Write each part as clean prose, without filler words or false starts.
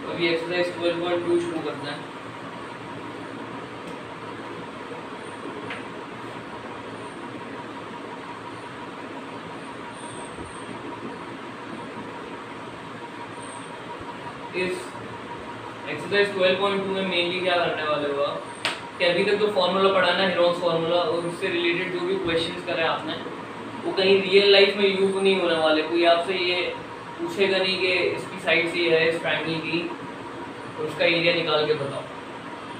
अभी एक्सरसाइज 12.2 शुरू करते हैं। इस एक्सरसाइज 12.2 में मेनली क्या करने वाले हो आप कि अभी तक जो फॉर्मूला पढ़ा ना हेरोन्स फार्मूला और उससे रिलेटेड जो भी क्वेश्चंस करे आपने वो कहीं रियल लाइफ में यूज नहीं होने वाले। कोई आपसे ये पूछेगा नहीं कि इसकी साइड से है इस ट्रायंगल की तो उसका एरिया निकाल के बताओ।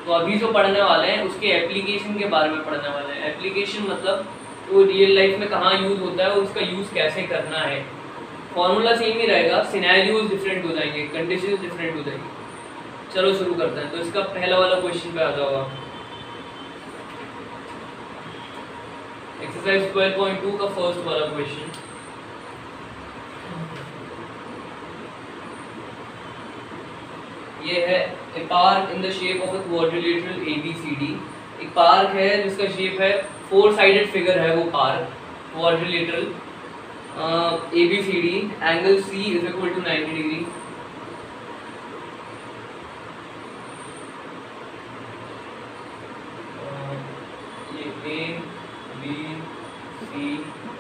तो अभी जो पढ़ने वाले हैं उसके एप्लीकेशन के बारे में पढ़ने वाले हैं। एप्लीकेशन मतलब वो रियल लाइफ में कहाँ यूज़ होता है और उसका यूज़ कैसे करना है। फॉर्मूला सेम ही रहेगा, सिनेरियोज डिफरेंट हो जाएंगे, कंडीशंस डिफरेंट हो जाएंगी। चलो शुरू करते हैं। तो इसका पहला वाला क्वेश्चन पे आ जाओ आप। एक्सरसाइज 12.2 का फर्स्ट वाला क्वेश्चन, ये है a park in the shape of a quadrilateral ABCD। एक पार्क है जिसका शेप है 4 साइडेड फिगर है वो park quadrilateral ABCD। Angle C is equal to 90 degree. ये A B C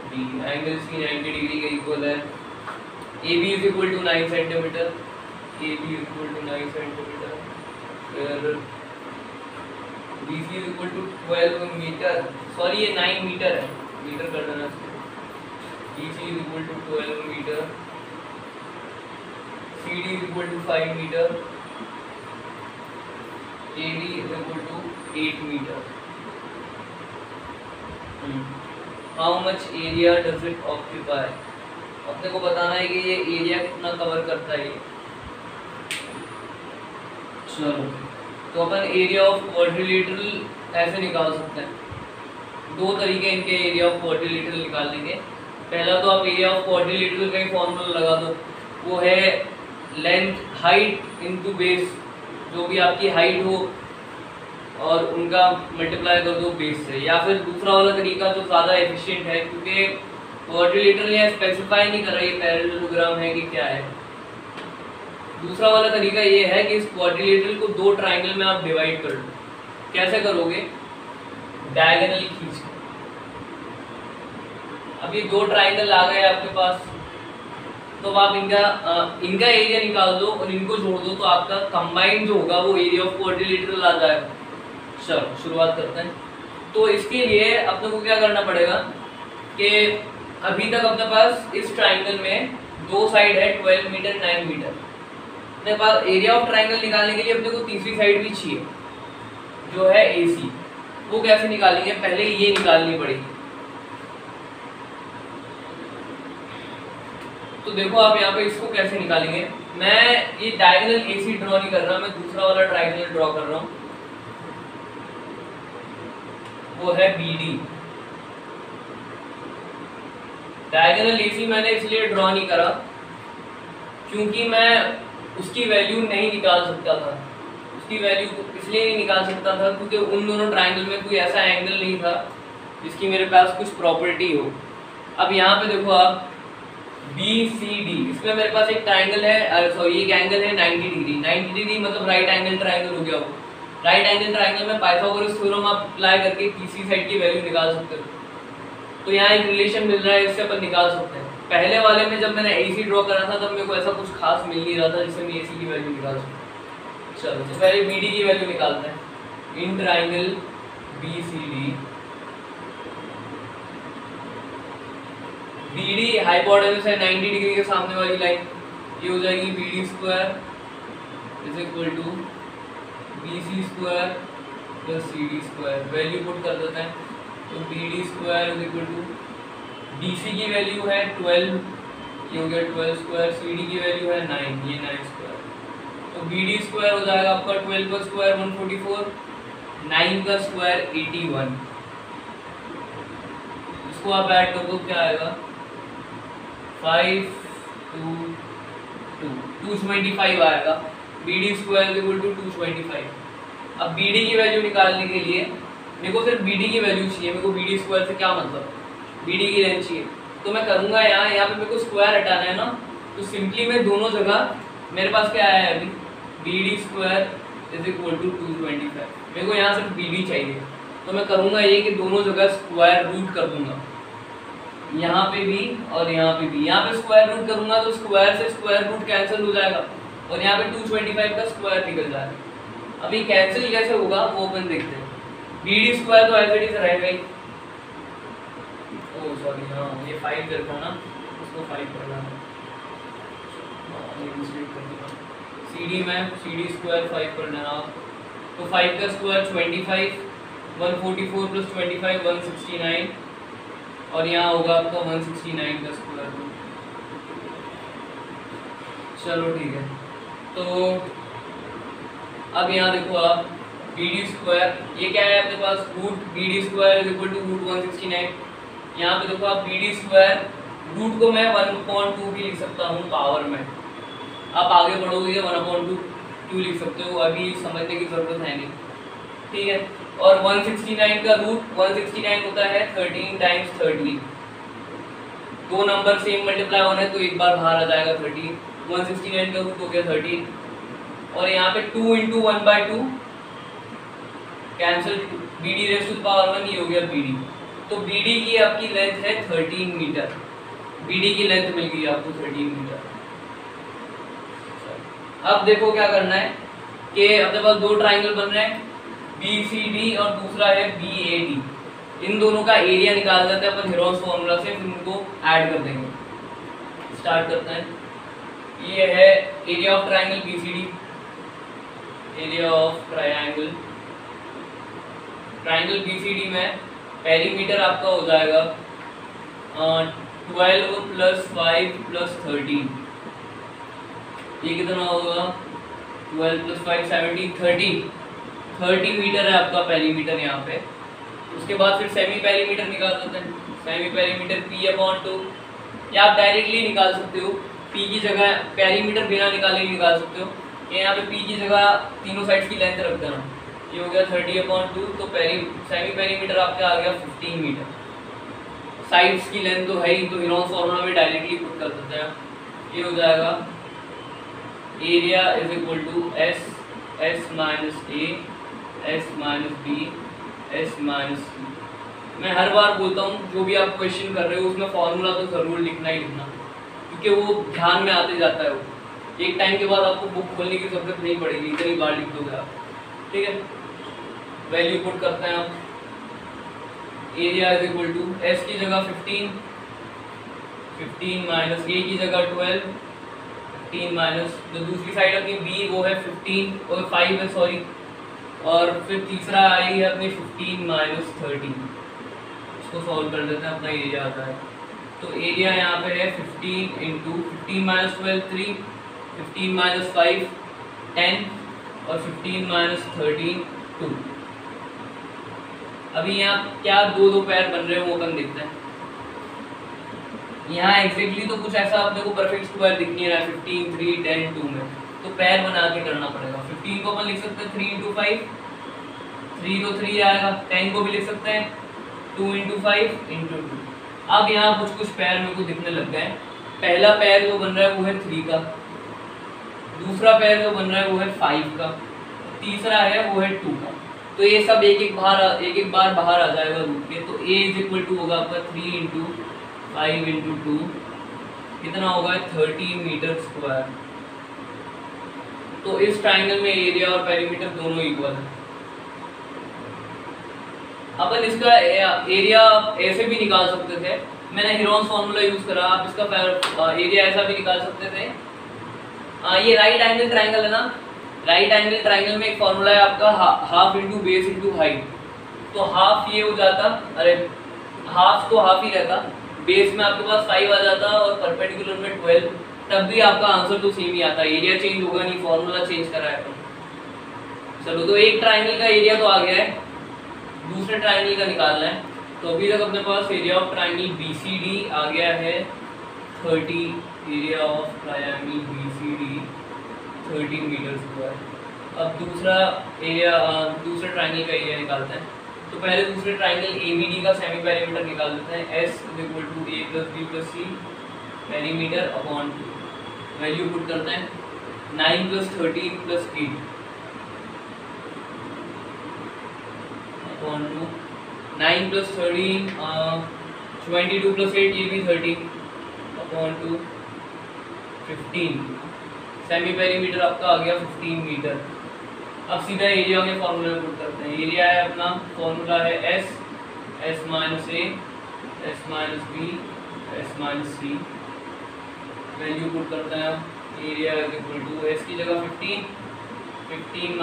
D angle C 90 degree के इक्वल है। AB is equal to 9 centimetre. AB is equal to 9 centimetre. फिर BC is equal to 12 metre, sorry ये 9 metre है, metre कर देना। BC is equal to 12 metre. CD is equal to 5 metre. AD is equal to 8 metre. How much area does it occupy? अपने को बताना है कि ये एरिया कितना कवर करता है। चलो तो अपन एरिया ऑफ क्वाड्रिलेटरल ऐसे निकाल सकते हैं। दो तरीके इनके एरिया ऑफ क्वाड्रिलेटरल निकालने के। पहला तो आप एरिया ऑफ क्वाड्रिलेटरल का ही फॉर्मूला लगा दो, वो है लेंथ हाइट इनटू बेस। जो भी आपकी हाइट हो और उनका मल्टीप्लाई कर दो बेस से। या फिर दूसरा वाला तरीका जो ज़्यादा एफिशिएंट है, क्योंकि क्वाड्रिलेटरल यहाँ स्पेसिफाई नहीं कर रहा है पैरेललोग्राम है कि क्या है। दूसरा वाला तरीका ये है कि इस क्वाड्रिलेटरल को 2 ट्रायंगल में आप डिवाइड कर लो। कैसे करोगे? डायगोनली खींच। अब ये 2 ट्रायंगल आ गए आपके पास, तो आप इनका एरिया निकाल दो और इनको जोड़ दो, तो आपका कंबाइंड जो होगा वो एरिया ऑफ क्वाड्रिलेटरल आ जाएगा। चलो शुरुआत करते हैं। तो इसके लिए अपने को क्या करना पड़ेगा कि अभी तक अपने पास इस ट्रायंगल में 2 साइड है 12 मीटर 9 मीटर। अपने पास एरिया ऑफ ट्रायंगल निकालने के लिए अपने को तीसरी साइड भी चाहिए जो है AC। वो कैसे निकालेंगे? पहले ये निकालनी पड़ेगी। तो देखो आप यहाँ पे इसको कैसे निकालेंगे। मैं ये डायगोनल AC ड्रॉ नहीं कर रहा, मैं दूसरा वाला ट्रायंगल ड्रॉ कर रहा हूँ, वो है BD। डायगोनल AC मैंने इसलिए ड्रॉ नहीं करा क्योंकि मैं उसकी वैल्यू नहीं निकाल सकता था। उसकी वैल्यू इसलिए नहीं निकाल सकता था क्योंकि उन दोनों ट्रायंगल में कोई ऐसा एंगल नहीं था जिसकी मेरे पास कुछ प्रॉपर्टी हो। अब यहाँ पे देखो आप BCD, इसमें मेरे पास एक ट्रायंगल है, सॉरी एक एंगल है 90 डिग्री। 90 डिग्री मतलब राइट एंगल ट्रायंगल हो गया वो। राइट एंगल ट्रायंगल में पाइथागोरस थ्योरम आप अप्लाई करके तीसरी साइड की वैल्यू निकाल सकते हो। तो यहाँ एक रिलेशन मिल रहा है, इससे अपन निकाल सकते हैं। पहले वाले में जब मैंने AC ड्रॉ करा था तब मेरे को ऐसा कुछ खास मिल नहीं रहा था जिससे मैं AC की वैल्यू निकाल सकूँ। चलो तो पहले BD की वैल्यू निकालते हैं। In triangle BCD, BD hypotenuse है 90 डिग्री के सामने वाली लाइन, ये हो जाएगी BD square is equal to BC square plus CD square. Value put कर देते हैं, तो BD square is equal to BC की वैल्यू है 12, ये हो गया 12 स्क्वायर। CD की वैल्यू है 9, ये 9 स्क्वायर। तो BD स्क्वायर हो जाएगा आपका 12 का स्क्वायर 144, 9 का स्क्वायर 81। इसको आप ऐड कर दो, क्या आएगा 5 2 2 225 आएगा। BD square is equal to 225। अब BD की वैल्यू निकालने के लिए मेरे को सिर्फ BD की वैल्यू चाहिए। मेरे को BD स्क्वायर से क्या मतलब, BD की रेंज चाहिए। तो मैं करूँगा यहाँ पे मेरे को स्क्वायर हटाना है ना, तो सिंपली मैं दोनों जगह मेरे पास क्या आया है अभी BD square is equal to 225। मेरे को यहाँ सिर्फ BD चाहिए, तो मैं करूँगा ये कि दोनों जगह स्क्वायर रूट कर दूंगा, यहाँ पे भी और यहाँ पे भी। यहाँ पे स्क्वायर रूट करूँगा तो स्क्वायर से स्क्वायर रूट कैंसिल हो जाएगा और यहाँ पे 225 का स्क्वायर निकल जाएगा। अभी कैंसिल कैसे होगा वो अपन देखते हैं। BD स्क्वायर तो एज इट इज रहेगा ही। ओह सॉरी, हाँ ये 5 करता है ना, उसको 5 करना है, CD में CD स्क्वायर 5 कर लेना आप, तो 5 का स्क्वायर 25, 144 प्लस 25 169, और यहाँ होगा आपका 169 का स्क्वायर रूट। चलो ठीक है, तो अब यहाँ देखो आप BD स्क्वायर, ये क्या है आपके पास, root BD square is equal to root 169। यहाँ पे देखो आप BD स्क्वायर रूट को मैं 1/2 भी लिख सकता हूँ पावर में, आप आगे बढ़ोगे 1/2 क्यों लिख सकते हो, अभी समझने की जरूरत है नहीं, ठीक है। और 169 का रूट 169 होता है 13 टाइम्स 13, दो नंबर सेम मल्टीप्लाई होना है तो एक बार बाहर आ जाएगा 13, 169 का रूट हो गया 13, और यहाँ पे 2 × 1/2 cancel, BD raise to the power 1, ये हो गया BD। तो BD की आपकी लेंथ है 13 मीटर, BD की लेंथ मिल गई आपको 13 मीटर। अब देखो क्या करना है कि अपने पास दो ट्राइंगल बन रहे हैं, BCD और दूसरा है BAD। इन दोनों का एरिया निकाल देते हैं अपन हेरोन्स फॉर्मूला से, फिर उनको ऐड कर देंगे। स्टार्ट करते हैं। ये है area of triangle BCD, area of triangle BCD में पेरीमीटर आपका हो जाएगा 12 + 5 + 13, ये कितना होगा 12 + 5 17 30 मीटर है आपका पेरीमीटर यहाँ पे। उसके बाद फिर सेमी पेरीमीटर निकाल देते हैं। सेमी पेरीमीटर P/2, या आप डायरेक्टली निकाल सकते हो, P की जगह पेरीमीटर बिना निकाले ही निकाल सकते हो। यहाँ पे P की जगह तीनों साइड्स की लेंथ रख देना, ये हो गया 30/2, तो सेमी पेरीमीटर आपका आ गया 15 मीटर। साइड्स की लेंथ तो है ही, तो हेरोन्स फॉर्मूला में डायरेक्टली पुट कर देते हैं। ये हो जाएगा area is equal to S - A S - B S - C। मैं हर बार बोलता हूँ जो भी आप क्वेश्चन कर रहे हो उसमें फॉर्मूला तो ज़रूर लिखना ही लिखना, क्योंकि वो ध्यान में आते जाता है। वो एक टाइम के बाद आपको बुक खोलने की जरूरत नहीं पड़ेगी, इतनी बार लिख दोगे आप, ठीक है। वैल्यू पुट करते हैं आप, area is equal to S की जगह 15 माइनस A की जगह 12, 15 माइनस जो दूसरी साइड अपनी B वो है 15 और 5 है सॉरी, और फिर तीसरा आई है अपनी 15 माइनस 13। इसको सॉल्व कर देते हैं, अपना एरिया आता है। तो एरिया यहाँ पे है 15 × 15 माइनस 12 3, 15 माइनस 5 10, और 15 माइनस 13 2। अभी यहाँ क्या दो पैर बन रहे हो वो अपन देखते हैं। यहाँ एग्जैक्टली तो कुछ ऐसा अपने को परफेक्ट स्क्वायर दिख नहीं रहा है 15 3 10 2 में, तो पैर बना के करना पड़ेगा। 15 को अपन लिख सकते हैं 3 × 5, 3 तो 3 आएगा। 10 को भी लिख सकते हैं 2 × 5 × 2। अब यहाँ कुछ पैर मेरे को दिखने लग गए। पहला पैर जो बन रहा है वो है 3 का, दूसरा पैर जो बन रहा है वो है 5 का, तीसरा है वो है 2 का। तो ये सब एक एक बार बाहर आ जाएगा रूट के। तो A इज इक्वल टू होगा आपका 3 × 5 × 2, कितना होगा 30 मीटर स्क्वायर। तो इस ट्राइंगल में एरिया और पेरीमीटर दोनों इक्वल है। अपन इसका एरिया ऐसे भी निकाल सकते थे, मैंने हेरोन्स फॉर्मूला यूज करा। आप इसका एरिया ऐसा भी निकाल सकते थे। ये राइट एंगल ट्राइंगल है ना, राइट एंगल ट्राइंगल में एक फॉर्मूला है आपका half into base into height. तो हाफ ये हो जाता, अरे हाफ तो हाफ ही रहता, बेस में आपके पास 5 आ जाता और परपेंडिकुलर में 12, तब भी आपका आंसर तो सेम ही आता। एरिया चेंज होगा नहीं, फॉर्मूला चेंज करा है। चलो, तो एक ट्राइंगल का एरिया तो आ गया है, दूसरे ट्राइंगल का निकालना है। तो अभी तक अपने पास एरिया ऑफ ट्राइंगल BCD आ गया है 30, area of triangle BCD 30 metre square. अब दूसरा एरिया, दूसरे ट्राइंगल का एरिया निकालते हैं। तो पहले दूसरे ट्राइंगल ABD का सेमी पेरीमीटर निकाल देते हैं। S = A + B + C perimeter upon 2, value put करते हैं। 9 + 13 + 8 अपॉन 2, 9 + 13 22 + 8 ये भी 30 अपॉन 2 15। सेमी पेरीमीटर आपका आ गया 15 मीटर। अब सीधा एरिया के फॉर्मूले में पुट करते हैं। एरिया है अपना, फॉर्मूला है S - A S - B S - C। Value put करते हैं अब। एरिया इक्वल टू S की जगह 15 15 -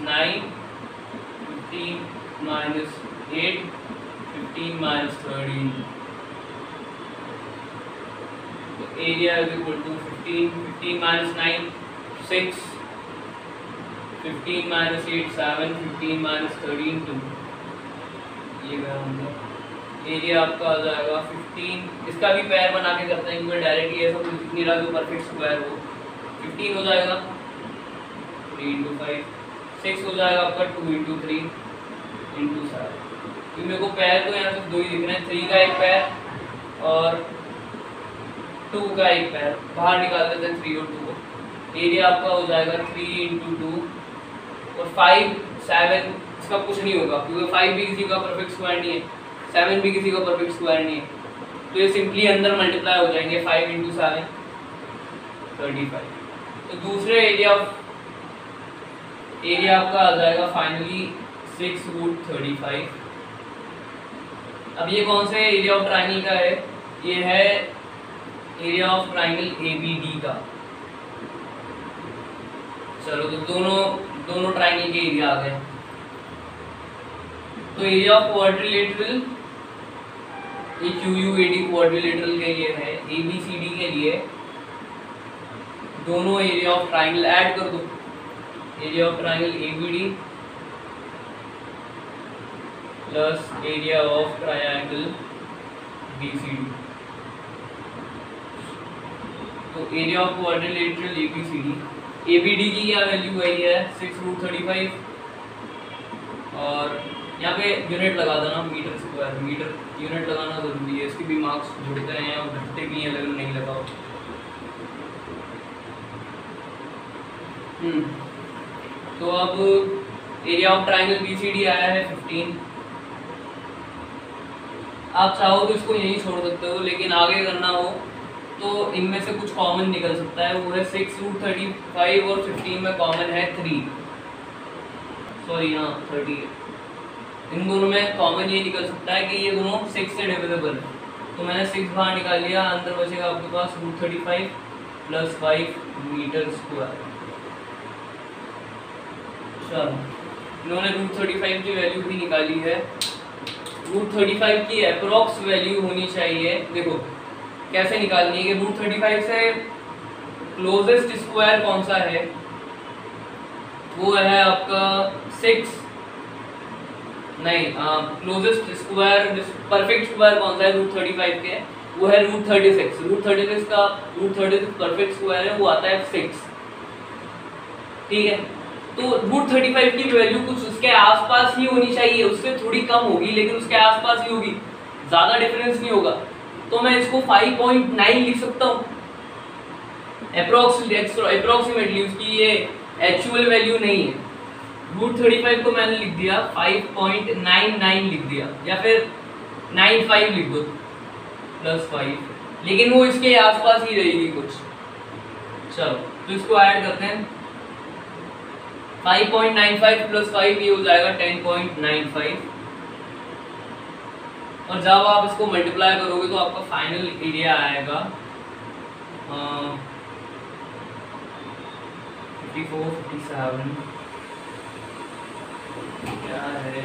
9 15 - 8 15 - 13। तो एरिया इक्वल टू 15 15 - 9 6 15 - 8 7 15 - 13 2। ये गया होगा। एरिया आपका आ जाएगा 15। इसका भी पैर बना के करते हैं क्योंकि डायरेक्टली ऐसा कुछ दिख नहीं रहा जो परफेक्ट स्क्वायर हो। 15 हो जाएगा 3 × 5 6 हो जाएगा आपका 2 × 3 × 7। क्योंकि मेरे को पैर तो यहाँ से 2 ही दिख रहे हैं, 3 का एक पैर और 2 का एक पैर। बाहर निकाल देते हैं 3 और 2 को। एरिया आपका हो जाएगा 3 × 2 और 5 7। इसका कुछ नहीं होगा क्योंकि 5 भी किसी का परफेक्ट स्क्वायर नहीं है, 7 भी किसी का परफेक्ट स्क्वायर नहीं है। तो ये सिंपली अंदर मल्टीप्लाई हो जाएंगे। 5 × 7 35। तो दूसरे एरिया आपका आ जाएगा फाइनली 6√35। अब ये कौन से एरिया ऑफ ट्राइंगल का है? ये है एरिया ऑफ ट्राइंगल ABD का। चलो तो दोनों ट्राइंगल के एरिया आ गए। तो एरिया ऑफ क्वाड्रिलेटरल ये QUAD क्वाड्रिलेटरल के लिए है, ABCD के लिए दोनों एरिया ऑफ ट्राइंगल ऐड कर दो। Area of triangle ABD plus area of triangle BCD। तो एरिया ऑफ क्वाड्रिलेटरल ABD की क्या वैल्यू आई है? 6√35 और यहाँ पे यूनिट लगा देना मीटर स्क्वायर। मीटर यूनिट लगाना जरूरी है, इसके भी मार्क्स जुड़ते हैं और घटते भी हैं अगर नहीं लगाओ। तो अब एरिया ऑफ ट्राइंगल BCD आया है 15। आप चाहो तो इसको यहीं छोड़ सकते हो, लेकिन आगे करना हो तो इनमें से कुछ कॉमन निकल सकता है। वो है 6√35 और 15 में कॉमन है 3, सॉरी हाँ 30। इन दोनों में कॉमन ये निकल सकता है कि ये दोनों 6 से डिविजिबल है। तो मैंने 6 बाहर निकाल लिया, अंदर बचेगा आपके पास √35 + 5 मीटर स्क्वायर। चलो इन्होंने √35 की वैल्यू भी निकाली है। √35 की अप्रोक्स वैल्यू होनी चाहिए। देखो कैसे निकालनी है कि √35 से क्लोजेस्ट स्क्वायर कौन सा है? वो है आपका 6 नहीं, क्लोजेस्ट स्क्वायर परफेक्ट स्क्वायर कौन सा है √35 के? वो है √36। √36 का √36 परफेक्ट स्क्वायर है, वो आता है 6। ठीक है, तो √35 की वैल्यू कुछ उसके आसपास ही होनी चाहिए, उससे थोड़ी कम होगी लेकिन उसके आसपास ही होगी, ज़्यादा डिफरेंस नहीं होगा। तो मैं इसको 5.9 लिख सकता हूँ अप्रोक्सीमेटली। उसकी ये एक्चुअल वैल्यू नहीं है। √35 को मैंने लिख दिया 5.99 लिख दिया, या फिर 95 लिख दो +5, लेकिन वो इसके आसपास ही रहेगी कुछ। चलो तो इसको ऐड करते हैं। 5.95 + 5 ये हो जाएगा 10.95। और जब आप इसको मल्टीप्लाई करोगे तो आपका फाइनल एरिया आएगा 54 57 क्या है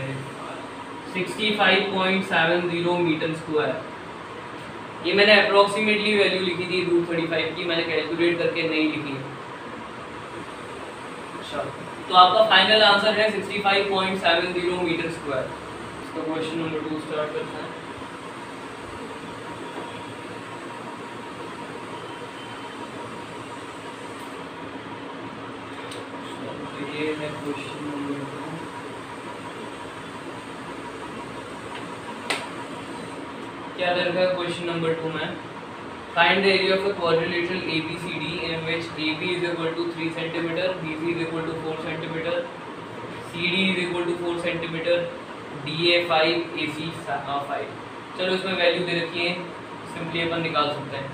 65.70 मीटर स्क्वायर। ये मैंने अप्रोक्सीमेटली वैल्यू लिखी थी √35 की, मैंने कैलकुलेट करके नहीं लिखी। अच्छा, तो आपका फाइनल आंसर है 65.70 मीटर स्क्वायर। इसका क्वेश्चन नंबर 2 स्टार्ट करते हैं। ये है क्वेश्चन नंबर 2। क्या दे रखा है क्वेश्चन नंबर 2 में? Find the area of a quadrilateral ABCD in which AB is equal to 3 cm, BC is equal to 4 cm, CD is equal to 4 cm, DA 5, AC 5। चलो इसमें वैल्यू दे रखी है, simply अपन निकाल सकते हैं।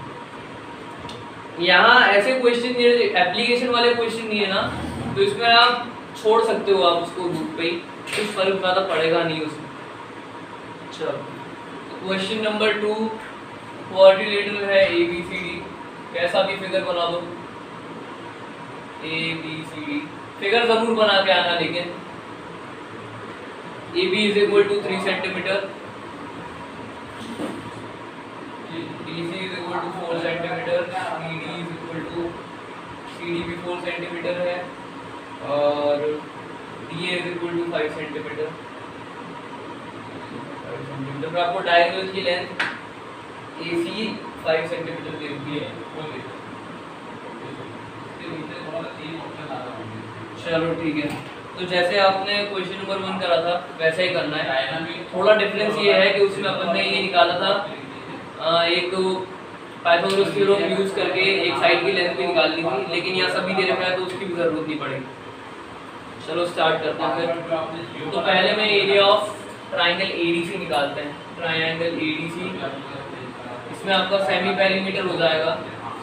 यहाँ ऐसे क्वेश्चन नहीं है, एप्लीकेशन वाले क्वेश्चन नहीं है ना, तो इसमें आप छोड़ सकते हो, आप उसको रूट पे ही, कुछ फर्क ज़्यादा पड़ेगा नहीं उसमें। चलो क्वेश्चन नंबर 2, क्वाड्रिलेटरल है ABCD, कैसा भी फिगर बना दो, ABCD फिगर जरूर बना के आना, लेकिन AB is equal to 3 cm, BC is equal to 4 cm, CD भी 4 cm है, और DA is equal to 5 cm। फिर आपको डायगोनल की लेंथ AC 5 cm दे दी है। चलो ठीक है, तो जैसे आपने क्वेश्चन नंबर 1 करा था वैसा ही करना है। थोड़ा डिफरेंस ये है कि उसमें अपन ने ये निकाला था एक पाइथागोरस थ्योरम यूज करके एक साइड की लेंथ भी निकालनी थी, लेकिन यहाँ सभी दे रखा है तो उसकी भी जरूरत नहीं पड़ेगी। चलो स्टार्ट करते हैं फिर। तो पहले मैं एरिया ऑफ ट्राइंगल ADC निकालते हैं। ट्राइंगल ADC, इसमें आपका सेमी पेरीमीटर हो जाएगा।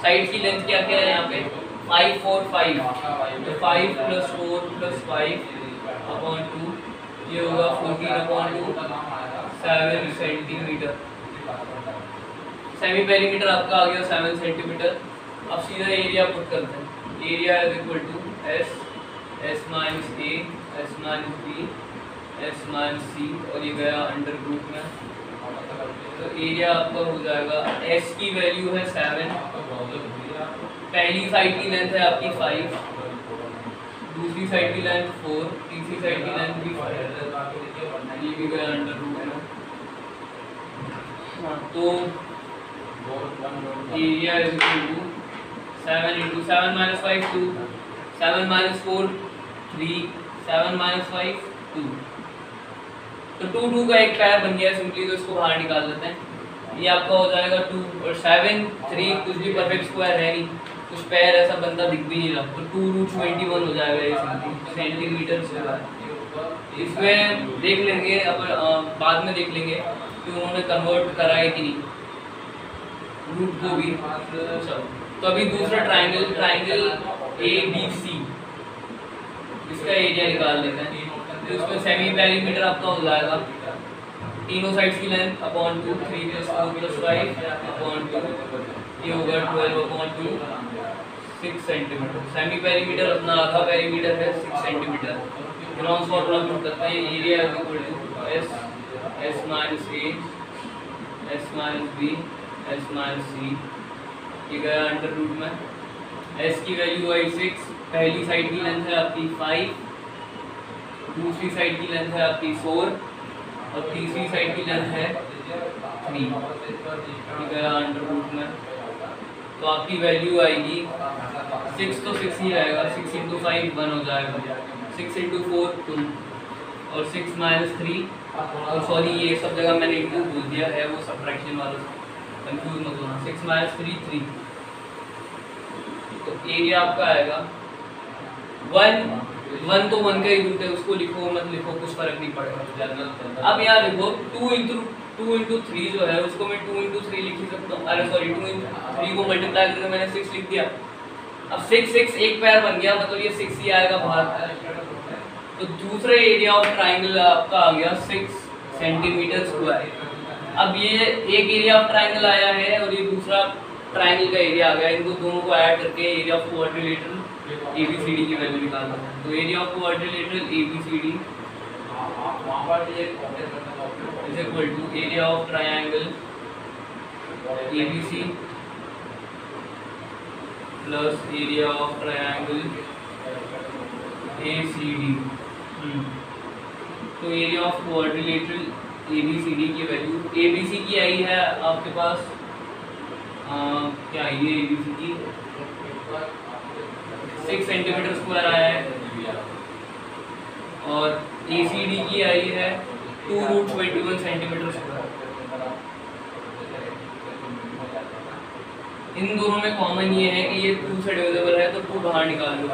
साइड की लेंथ क्या क्या है यहाँ पे, 5 4 5, तो 5 + 4 + 5/2, ये होगा 14/2, 7 सेंटीमीटर। सेमी पेरीमीटर आपका आ गया 7 सेंटीमीटर। अब सीधा एरिया पुट करते हैं। Area is equal to S - A, S - B, S - C, और ये गया अंडर रूट में। तो एरिया आपका हो जाएगा, S की वैल्यू है 7, पहली साइड की लेंथ है आपकी 5, दूसरी साइड की लेंथ 4, तीसरी साइड की लेंथ भी 5, ये भी गया अंडर रूट में। हाँ, तो एरिया इज इक्वल टू 7 × 7 - 5 2, 7 - 4 3, 7 - 5 2, तो 2 2 का एक पैर बन गया सिंपली, तो इसको बाहर निकाल लेते हैं। ये आपका हो जाएगा 2 और 7 3, कुछ भी परफेक्ट स्क्वायर है नहीं, कुछ पैर ऐसा बनता दिख भी नहीं रहा, तो 2√21 हो जाएगा ये सिंपली सेंटीमीटर स्क्वायर। इसमें देख लेंगे अब, बाद में देख लेंगे कि उन्होंने कन्वर्ट करा है कि नहीं रूट को भी। तो अभी दूसरा ट्राइंगल ABC, इसका एरिया निकाल लेते हैं। तो इसमें सेमी पेरीमीटर आपका हो जाएगा, तीनों साइड्स की लेंथ अपॉन 2, 3 + 4 + 5/2, ये होगा 12/2, 6 सेंटीमीटर। सेमी पेरीमीटर अपना आधा पेरीमीटर है 6 सेंटीमीटर। ग्राउंड फॉर्मूला पुट करते हैं। Area is equal to S - A, S - B, S - C, ये गया अंडर रूट में। S की वैल्यू आई 6, पहली साइड की लेंथ है आपकी 5, दूसरी साइड की लेंथ है आपकी 4, और तीसरी साइड की लेंथ है 3, ये गया अंडर रूट में। तो आपकी वैल्यू आएगी 6, तो 6 ही आएगा, 6 × 5 1 हो जाएगा, 6 × 4 2, और 6 - 3, और सॉरी ये सब जगह मैंने इंटू बोल दिया है, वो सब्ट्रैक्शन वाला, कंफ्यूज मत होना। 6 - 3 3, तो एरिया आपका आएगा 1 तो 1 का ही रूट है, उसको लिखो मत लिखो कुछ फर्क नहीं पड़ेगा। अब यहाँ लिखो 2 × 3 जो है उसको मैं 2 × 3 लिख ही सकता हूँ, अरे सॉरी 2 × 3 को मल्टीप्लाई करके मैंने 6 लिख दिया। अब 6 एक पैर बन गया, मतलब ये 6 ही आएगा बाहर। तो दूसरा एरिया ऑफ ट्राइंगल आपका आ गया 6 सेंटीमीटर स्क्वायर। अब ये एक एरिया ऑफ ट्राइंगल आया है और ये दूसरा ट्राइंगल का एरिया आ गया, इनको दोनों को ऐड करके एरिया ऑफ क्वाड्रिलेटरल ABCD की वैल्यू निकालना है। तो area of quadrilateral ABCD is equal to area of triangle ABC plus area of triangle ACD। तो एरिया ऑफ क्वाड्रिलेटरल ABCD की वैल्यू, ABC की आई है आपके पास क्या आई है, ABC की 6 सेंटीमीटर स्क्वायर आया है, और ACD की आई है 2√21 सेंटीमीटर स्क्वायर। इन दोनों में कॉमन ये है कि ये 2 से डिविजिबल है, तो 2 बाहर निकाल लो।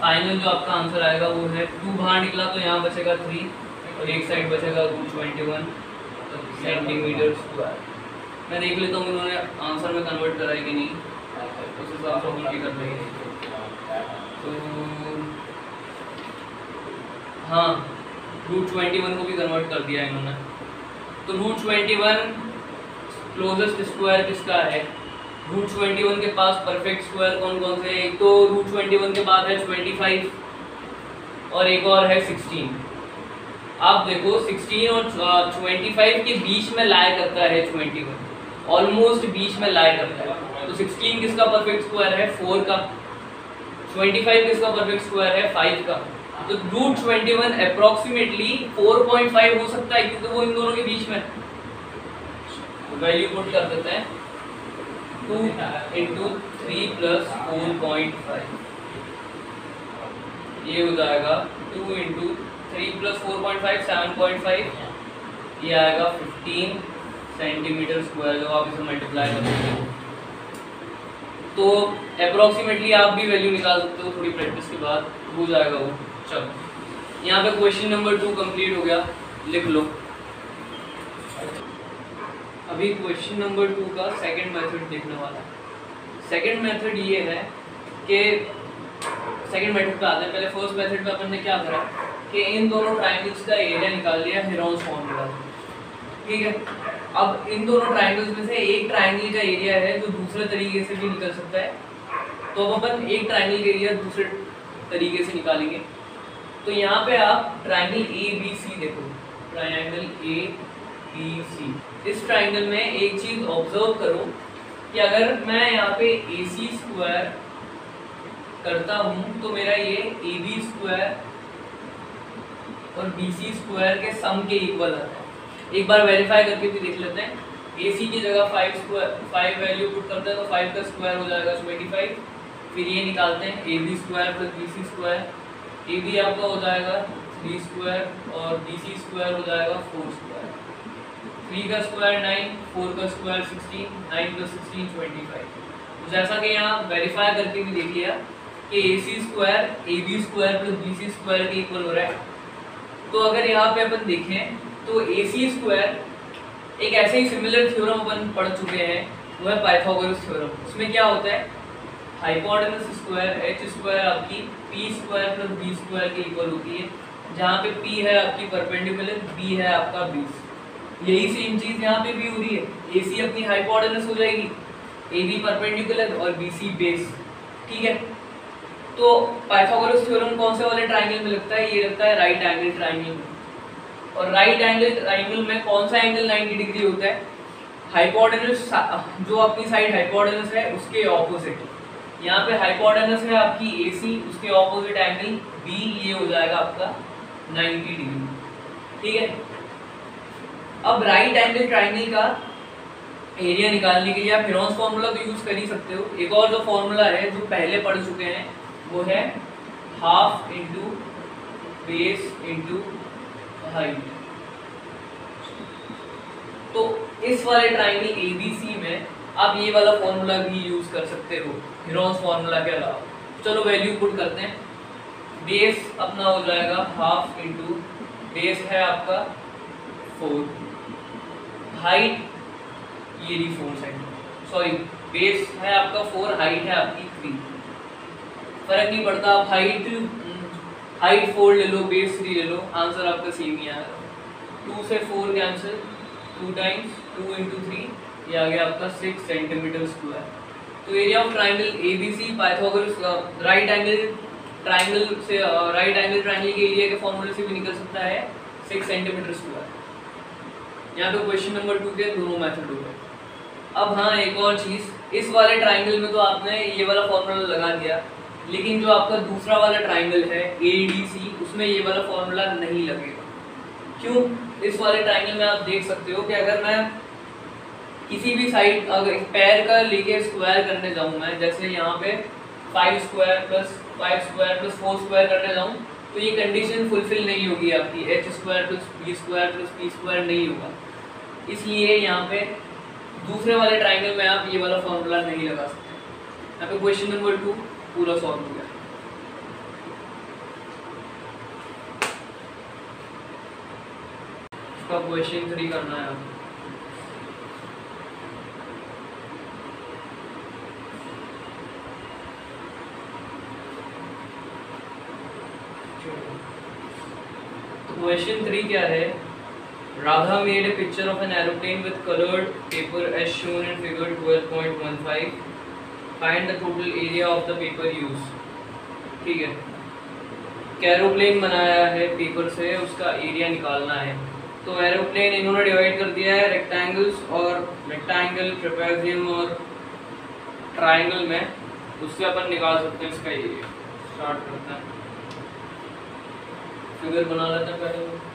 फाइनल जो आपका आंसर आएगा वो है 2 बाहर निकला तो यहाँ बचेगा 3 और एक साइड बचेगा 21 सेंटीमीटर स्क्वायर। मैं देख लेता हूँ उन्होंने आंसर में कन्वर्ट करा है कि नहीं, उस हिसाब से हम भी कर लेंगे। तो हाँ, √21 को भी कन्वर्ट कर दिया इन्होंने। तो √21 क्लोजेस्ट स्क्वायर किसका है? √21 के पास परफेक्ट स्क्वायर कौन कौन से? एक तो √21 के बाद है 25 और एक और है 16। आप देखो 16 और 25 के बीच में लाई करता है 21, ऑलमोस्ट बीच में लाई करता है। तो 16 किसका परफेक्ट स्क्वायर है? 4 का। 25 किसका परफेक्ट स्क्वायर है? 5 का। तो √21 अप्रोक्सीमेटली 4.5 हो सकता है क्योंकि वो इन दोनों के बीच में। वैल्यू पुट कर देते हैं 2 × 3 + 4.5, ये हो जाएगा 2 × 3 + 4.5 7.5, ये आएगा 15 सेंटीमीटर स्क्वायर। जब आप इसे मल्टीप्लाई करोगे तो अप्रोक्सीमेटली आप भी वैल्यू निकाल सकते हो, थोड़ी प्रैक्टिस के बाद हो जाएगा वो। चलो यहाँ पे क्वेश्चन नंबर 2 कंप्लीट हो गया, लिख लो। अभी क्वेश्चन नंबर 2 का सेकंड मेथड देखने वाला है। सेकंड मेथड ये है कि सेकंड मेथड पे आते हैं। पहले फर्स्ट मेथड पे अपन ने क्या करा कि इन दोनों ट्राइंगल्स का एरिया निकाल लिया हेरोन्स फॉर्मूला, ठीक है। अब इन दोनों ट्राइंगल्स में से एक ट्राइंगल का एरिया है जो दूसरे तरीके से भी निकल सकता है, तो अब अपन एक ट्राइंगल का एरिया दूसरे तरीके से निकालेंगे। तो यहाँ पे आप ट्राइंगल ABC देखो, ट्राइंगल ABC। इस ट्राइंगल में एक चीज ऑब्जर्व करो कि अगर मैं यहाँ पे AC² करता हूँ तो मेरा ये AB² और BC² के सम के इक्वल आता है। एक बार वेरीफाई करके भी देख लेते हैं। AC की जगह 5 वैल्यू पुट करते हैं तो 5 का स्क्वायर हो जाएगा 25। फिर ये निकालते हैं AB² + BC²। AB आपका हो जाएगा 3² और BC² हो जाएगा 4²। 3 का स्क्वायर 9, 4 का स्क्वायर 16, 9 + 16 25। तो जैसा कि यहाँ वेरीफाई करके भी देख लिया कि AC² AB² + BC² के इक्वल हो रहा है। तो अगर यहाँ पे अपन देखें तो AC² एक ऐसे ही सिमिलर थ्योरम अपन पढ़ चुके हैं, वो है पाइथागोरस थ्योरम। उसमें क्या होता है, हाइपोटेनस स्क्वायर h² आपकी p² + b² के इक्वल होती है, जहाँ पे p है आपकी परपेंडिकुलर, b है आपका बेस। यही सेम चीज यहाँ पे भी हो रही है। AC अपनी हाइपोटेनस हो जाएगी, AB परपेंडिकुलर और BC बेस, ठीक है। तो पाइथागोरस थ्योरम कौन से वाले ट्राइंगल में लगता है? ये लगता है राइट एंगल ट्राइंगल में। और राइट एंगल ट्राइंगल में कौन सा एंगल 90 डिग्री होता है? हाइपोटेनस, जो अपनी साइड हाइपोटेनस है उसके ऑपोजिट। यहाँ पे हाइपोटेनस है आपकी AC, उसके ऑपोजिट एंगल B, ये हो जाएगा आपका 90 डिग्री, ठीक है। अब राइट एंगल ट्राइंगल का एरिया निकालने के लिए आप हेरोन्स फॉर्मूला तो यूज कर ही सकते हो। एक और जो फॉर्मूला है जो पहले पढ़ चुके हैं वो है ½ × बेस × हाइट। तो इस वाले ट्राइंगल ABC में आप ये वाला फॉर्मूला भी यूज कर सकते हो हेरोन्स फॉर्मूला के अलावा। चलो वैल्यू पुट करते हैं। बेस अपना हो जाएगा ½ × बेस है आपका 4, हाइट ये 4 सेंटीमीटर, सॉरी बेस है आपका 4, हाइट है आपकी 3। फर्क नहीं पड़ता, आप हाइट 4 ले लो, बेस 3 ले लो, आंसर आपका सेम ही आएगा। 2 से 4 कैंसिल, 2 टाइम्स 2 × 3, ये आ गया आपका 6 सेंटीमीटर स्क्वायर। तो area of triangle ABC Pythagoras right angle triangle से राइट एंगल ट्राइंगल के एरिया के फॉर्मूले से भी निकल सकता है 6 सेंटीमीटर स्क्वायर। यहाँ पे क्वेश्चन नंबर 2 के दोनों मेथड हो गए। अब हाँ, एक और चीज़, इस वाले ट्राइंगल में तो आपने ये वाला फॉर्मूला लगा दिया, लेकिन जो आपका दूसरा वाला ट्राइंगल है ADC, उसमें ये वाला फॉर्मूला नहीं लगेगा। क्यों? इस वाले ट्राइंगल में आप देख सकते हो कि अगर मैं किसी भी साइड अगर पैर का लेके स्क्वायर करने जाऊँ, मैं जैसे यहाँ पे 5² + 5² + 4² करने जाऊँ, तो ये कंडीशन फुलफिल नहीं होगी आपकी, h² + b² + p² नहीं होगा। इसलिए यहाँ पे दूसरे वाले ट्राइंगल में आप ये वाला फॉर्मूला नहीं लगा सकते। यहाँ पे क्वेश्चन नंबर 2 पूरा सॉल्व हो गया। इसका क्वेश्चन 3 करना है आपको। क्वेश्चन 3 क्या है? Radha made a picture of an aeroplane with colored paper as shown in figure 12.15. Find the total area of the paper used. ठीक है, एरोप्लेन बनाया है पेपर से, उसका एरिया निकालना है। तो एरोप्लेन इन्होंने डिवाइड कर दिया है रेक्टेंगल्स और रेक्टेंगल, ट्रेपेजियम और ट्राइंगल में, उससे अपन निकाल सकते हैं इसका एरिया। स्टार्ट करते हैं, फिगर बना लेते हैं पहले।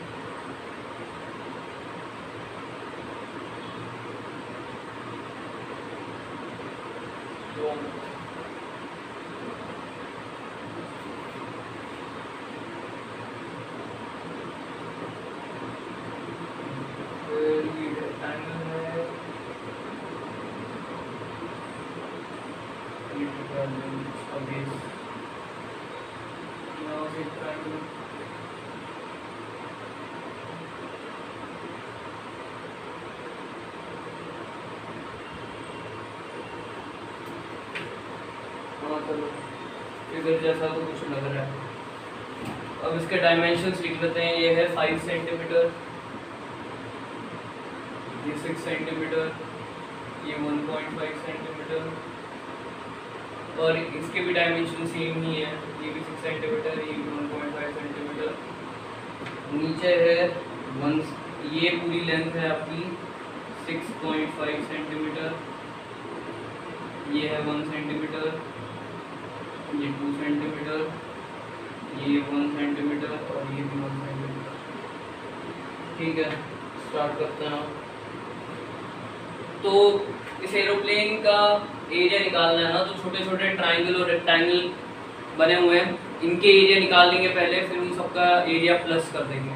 फिगर जैसा तो कुछ लग रहा है। अब इसके डायमेंशंस लिख लेते हैं। ये है 5 सेंटीमीटर, ये 6 सेंटीमीटर, ये 1.5 सेंटीमीटर, और इसके भी डायमेंशन सेम ही है। ये भी 6 सेंटीमीटर, ये भी 1.5 सेंटीमीटर। नीचे है ये पूरी लेंथ है आपकी 6.5 सेंटीमीटर, ये है 1 सेंटीमीटर, ये 2 सेंटीमीटर, ये 1 सेंटीमीटर और ये भी 1 सेंटीमीटर। ठीक है, स्टार्ट करते हैं। तो इस एरोप्लेन का एरिया निकालना है ना, तो छोटे छोटे ट्राइंगल और रेक्टेंगल बने हुए हैं, इनके एरिया निकाल लेंगे पहले, फिर उन सबका एरिया प्लस कर देंगे।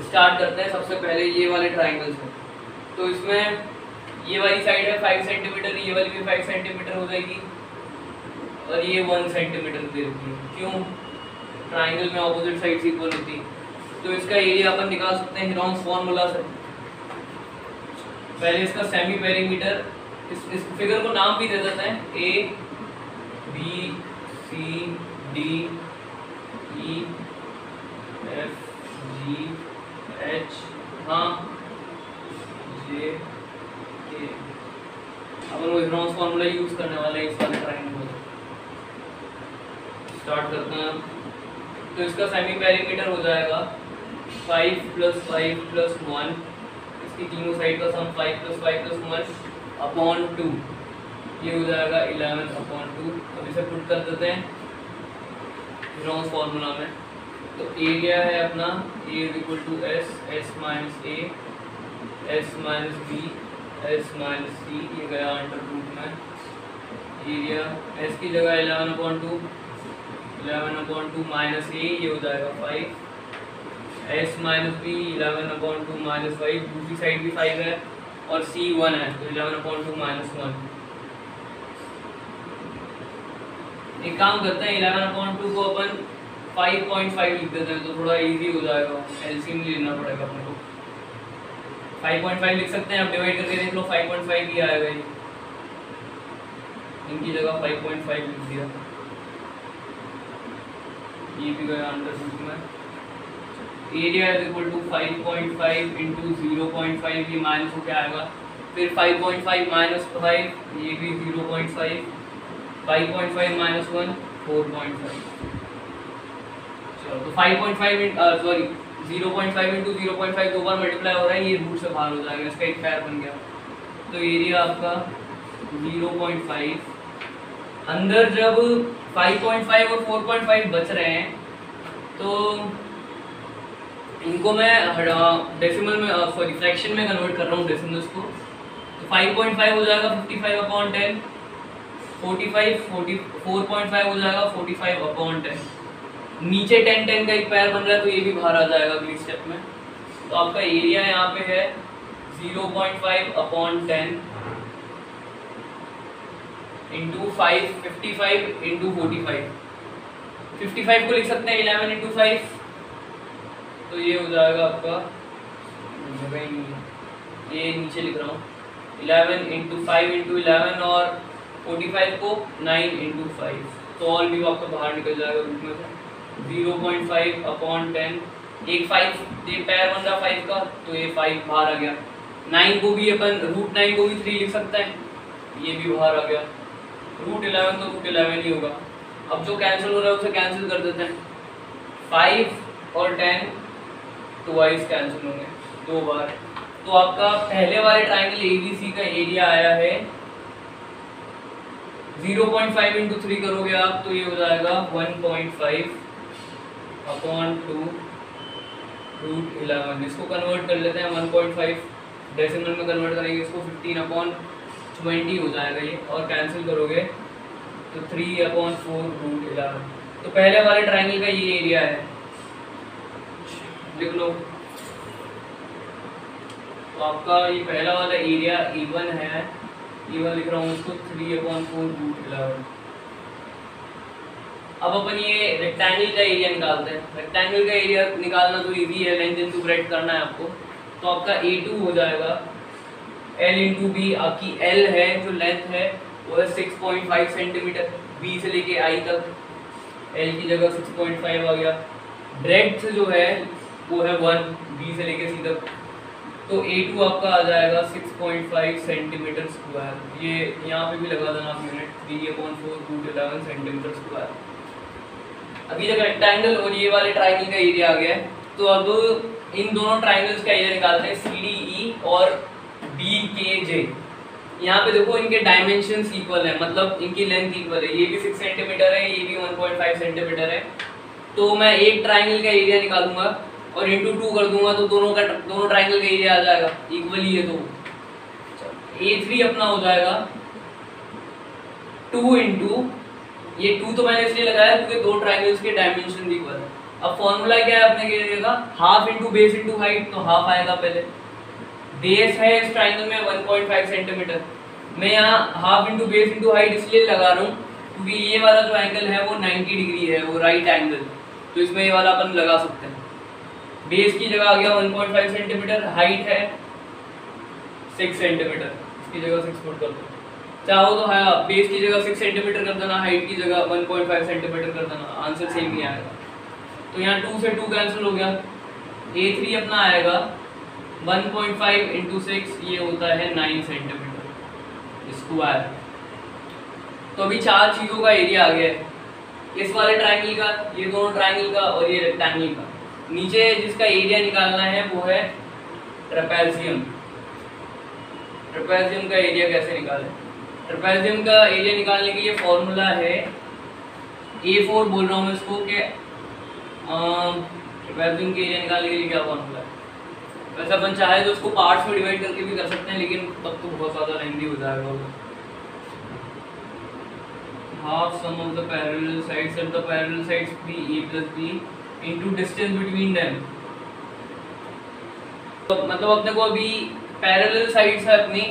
स्टार्ट करते हैं सबसे पहले ये वाले ट्राइंगल से। तो इसमें ये वाली साइड है 5 सेंटीमीटर, ये वाली भी 5 सेंटीमीटर हो जाएगी, और ये 1 सेंटीमीटर दे रखी है। क्यों? ट्राइंगल में ऑपोजिट साइड्स इक्वल होती है। तो इसका एरिया अपन निकाल सकते हैं हेरोन्स फॉर्मूला से। पहले इसका सेमी पेरीमीटर, इस फिगर को नाम भी दे देते हैं, A B C D E F G H हाँ J K। अपन वो हेरोन्स फॉर्मूला यूज करने वाले हैं इस वाले ट्राइंगल में। स्टार्ट करते हैं। तो इसका सेमी पेरीमीटर हो जाएगा 5 + 5 + 1, इसकी तीनों साइड का सम 5 + 5 + 1 अपॉन 2, ये हो जाएगा 11/2। अब इसे पुट कर देते हैं हेरोन्स फॉर्मूला में। तो एरिया है अपना A = S, S - A, S - B, S - C, ये गया अंडर रूट में। एरिया S की जगह 11/2, 11/2 माइनस A, ये हो जाएगा 5, S - B 11/2 - 5, दूसरी साइड भी 5 है और C 1 है, तो 11/2 - 1। एक काम करते हैं, 11/2 को अपन 5.5 लिख देते हैं, तो थोड़ा इजी हो जाएगा, एलसीएम लेना पड़ेगा अपने को। 5.5 लिख सकते हैं, आप डिवाइड करके देख लो, 5.5 ही आएगा। ये इनकी जगह 5.5 लिख दिया, ये भी गया अंडर रूट में। एरिया = 5.5 × 0.5, ये माइनस हो क्या आएगा, फिर 5.5 - 5, ये भी 0.5, 5.5 - 1 4.5। चलो, तो 0.5 × 0.5 दो बार मल्टीप्लाई हो रहा है, ये रूट से बाहर हो जाएगा, इसका एक पैर बन गया। तो एरिया आपका 0.5, अंदर जब 5.5 और 4.5 बच रहे हैं, तो इनको मैं डेसिमल में फ्रैक्शन में कन्वर्ट कर रहा हूँ डेसिमल्स को। तो 5.5 हो जाएगा 55/10, 4.5 हो जाएगा 45/10। नीचे 10 का एक पैर बन रहा है, तो ये भी बाहर आ जाएगा अगली स्टेप में। तो आपका एरिया यहाँ पे है 0.5 अपॉन 10 इंटू 5, 55 इंटू 45। 55 को लिख सकते हैं 11 इंटू 5, तो ये हो जाएगा आपका, ये नीचे लिख रहा हूँ, 11 इंटू 5 इंटू 11 और 45 को 9 इंटू 5, तो ऑल भी आपका बाहर निकल जाएगा रूट में से। 0.5 अपॉन 10, एक 5 ये पैर बन रहा 5 का, तो ये 5 बाहर आ गया। 9 को भी अपन √9 को भी 3 लिख सकते हैं, ये भी बाहर आ गया। √11 तो √11 ही होगा। अब जो कैंसिल हो रहा है उसे कैंसिल कर देते हैं, 5 और 10 ट्वाइस कैंसिल होंगे, 2 बार। तो आपका पहले वाले ट्राइंगल ABC का एरिया आया है 0.5 इंटू 3 करोगे आप, तो ये हो जाएगा 1.5 अपॉन 2 √11। इसको कन्वर्ट कर लेते हैं 1.5 डेसिमल में कन्वर्ट करेंगे इसको, 15 अपॉन 20 हो जाएगा ये, और कैंसिल करोगे तो 3 अपॉन 4 √11। तो पहले वाले ट्राइंगल का ये एरिया है, लिख लो। तो आपका ये पहला वाला एरिया E1 है, E1 लिख रहा हूँ इसको, 3 अपॉन 4 √11। अब अपन ये रेक्टेंगल का एरिया निकालते हैं। रेक्टेंगल का एरिया निकालना तो इजी है, लेंथ इनटू ब्रेड्थ करना है आपको। तो आपका A2 हो जाएगा L इंटू बी। आपकी L है जो लेंथ है वो है 6.5 सेंटीमीटर, B से लेके I तक, L की जगह 6.5 आ गया। ब्रेड्थ जो है वो है 1, B से लेके C तक, तो A2 आपका आ जाएगा 6.5 सेंटीमीटर स्क्वायर। ये यहाँ पे भी लगा देना आप यूनिट, 3/4 √11 सेंटीमीटर स्क्वायर। अभी तक रेक्टेंगल और ये वाले ट्राइंगल का एरिया आ गया है। तो अब इन दोनों ट्राइंगल्स का एरिया निकालते हैं, CDE और BKJ। यहाँ पे देखो इनके डायमेंशंस इक्वल है, मतलब इनकी लेंथ इक्वल है, ये भी 6 सेंटीमीटर है, ये भी 1.5 सेंटीमीटर है। तो मैं एक ट्राइंगल का एरिया निकालूंगा और इंटू 2 कर दूंगा, तो दोनों ट्राइंगल का एरिया आ जाएगा, इक्वली है। तो A3 अपना हो जाएगा 2 इंटू, ये 2 तो मैंने इसलिए लगाया क्योंकि दो ट्राइंगल्स के डायमेंशन इक्वल है। अब फॉर्मूला क्या है अपने एरिया का, half into base into height, तो हाफ आएगा पहले। बेस है इस ट्राइंगल में 1.5 सेंटीमीटर, मैं यहाँ half into base into height इसलिए लगा रहा हूँ क्योंकि ये वाला जो एंगल है वो 90 डिग्री है, वो राइट एंगल, तो इसमें ये वाला अपन लगा सकते हैं। बेस की जगह आ गया 1.5 सेंटीमीटर, हाइट है 6 सेंटीमीटर, इसकी जगह 6 फुट कर दो। चाहो तो है बेस की जगह 6 सेंटीमीटर कर देना, हाइट की जगह 1.5 सेंटीमीटर कर देना, आंसर सेम ही आएगा। तो यहाँ 2 से 2 कैंसिल हो गया। A3 अपना आएगा 1.5 इंटू 6, ये होता है 9 सेंटीमीटर स्क्वायर। तो अभी 4 चीज़ों का एरिया आ गया है, इस वाले ट्राइंगल का, ये दोनों ट्राइंगल का और ये रेक्टेंगल का। नीचे जिसका एरिया निकालना है वो है ट्रेपेजियम। ट्रेपेजियम का एरिया कैसे निकालें? ट्रेपेजियम का एरिया निकालने के लिए फॉर्मूला है A4 बोल रहा हूँ मैं इसको, कि ट्रेपेजियम के एरिया निकालने के लिए क्या फॉर्मूला है। वैसे अपन चाहे तो उसको पार्ट्स में डिवाइड करके भी कर सकते हैं, लेकिन तब तो बहुत ज़्यादा लेंथी हो जाएगा। Half sum of the parallel sides at the parallel sides be A plus B into distance between them. तो मतलब अपने को अभी पैरेलल साइड्स है अपनी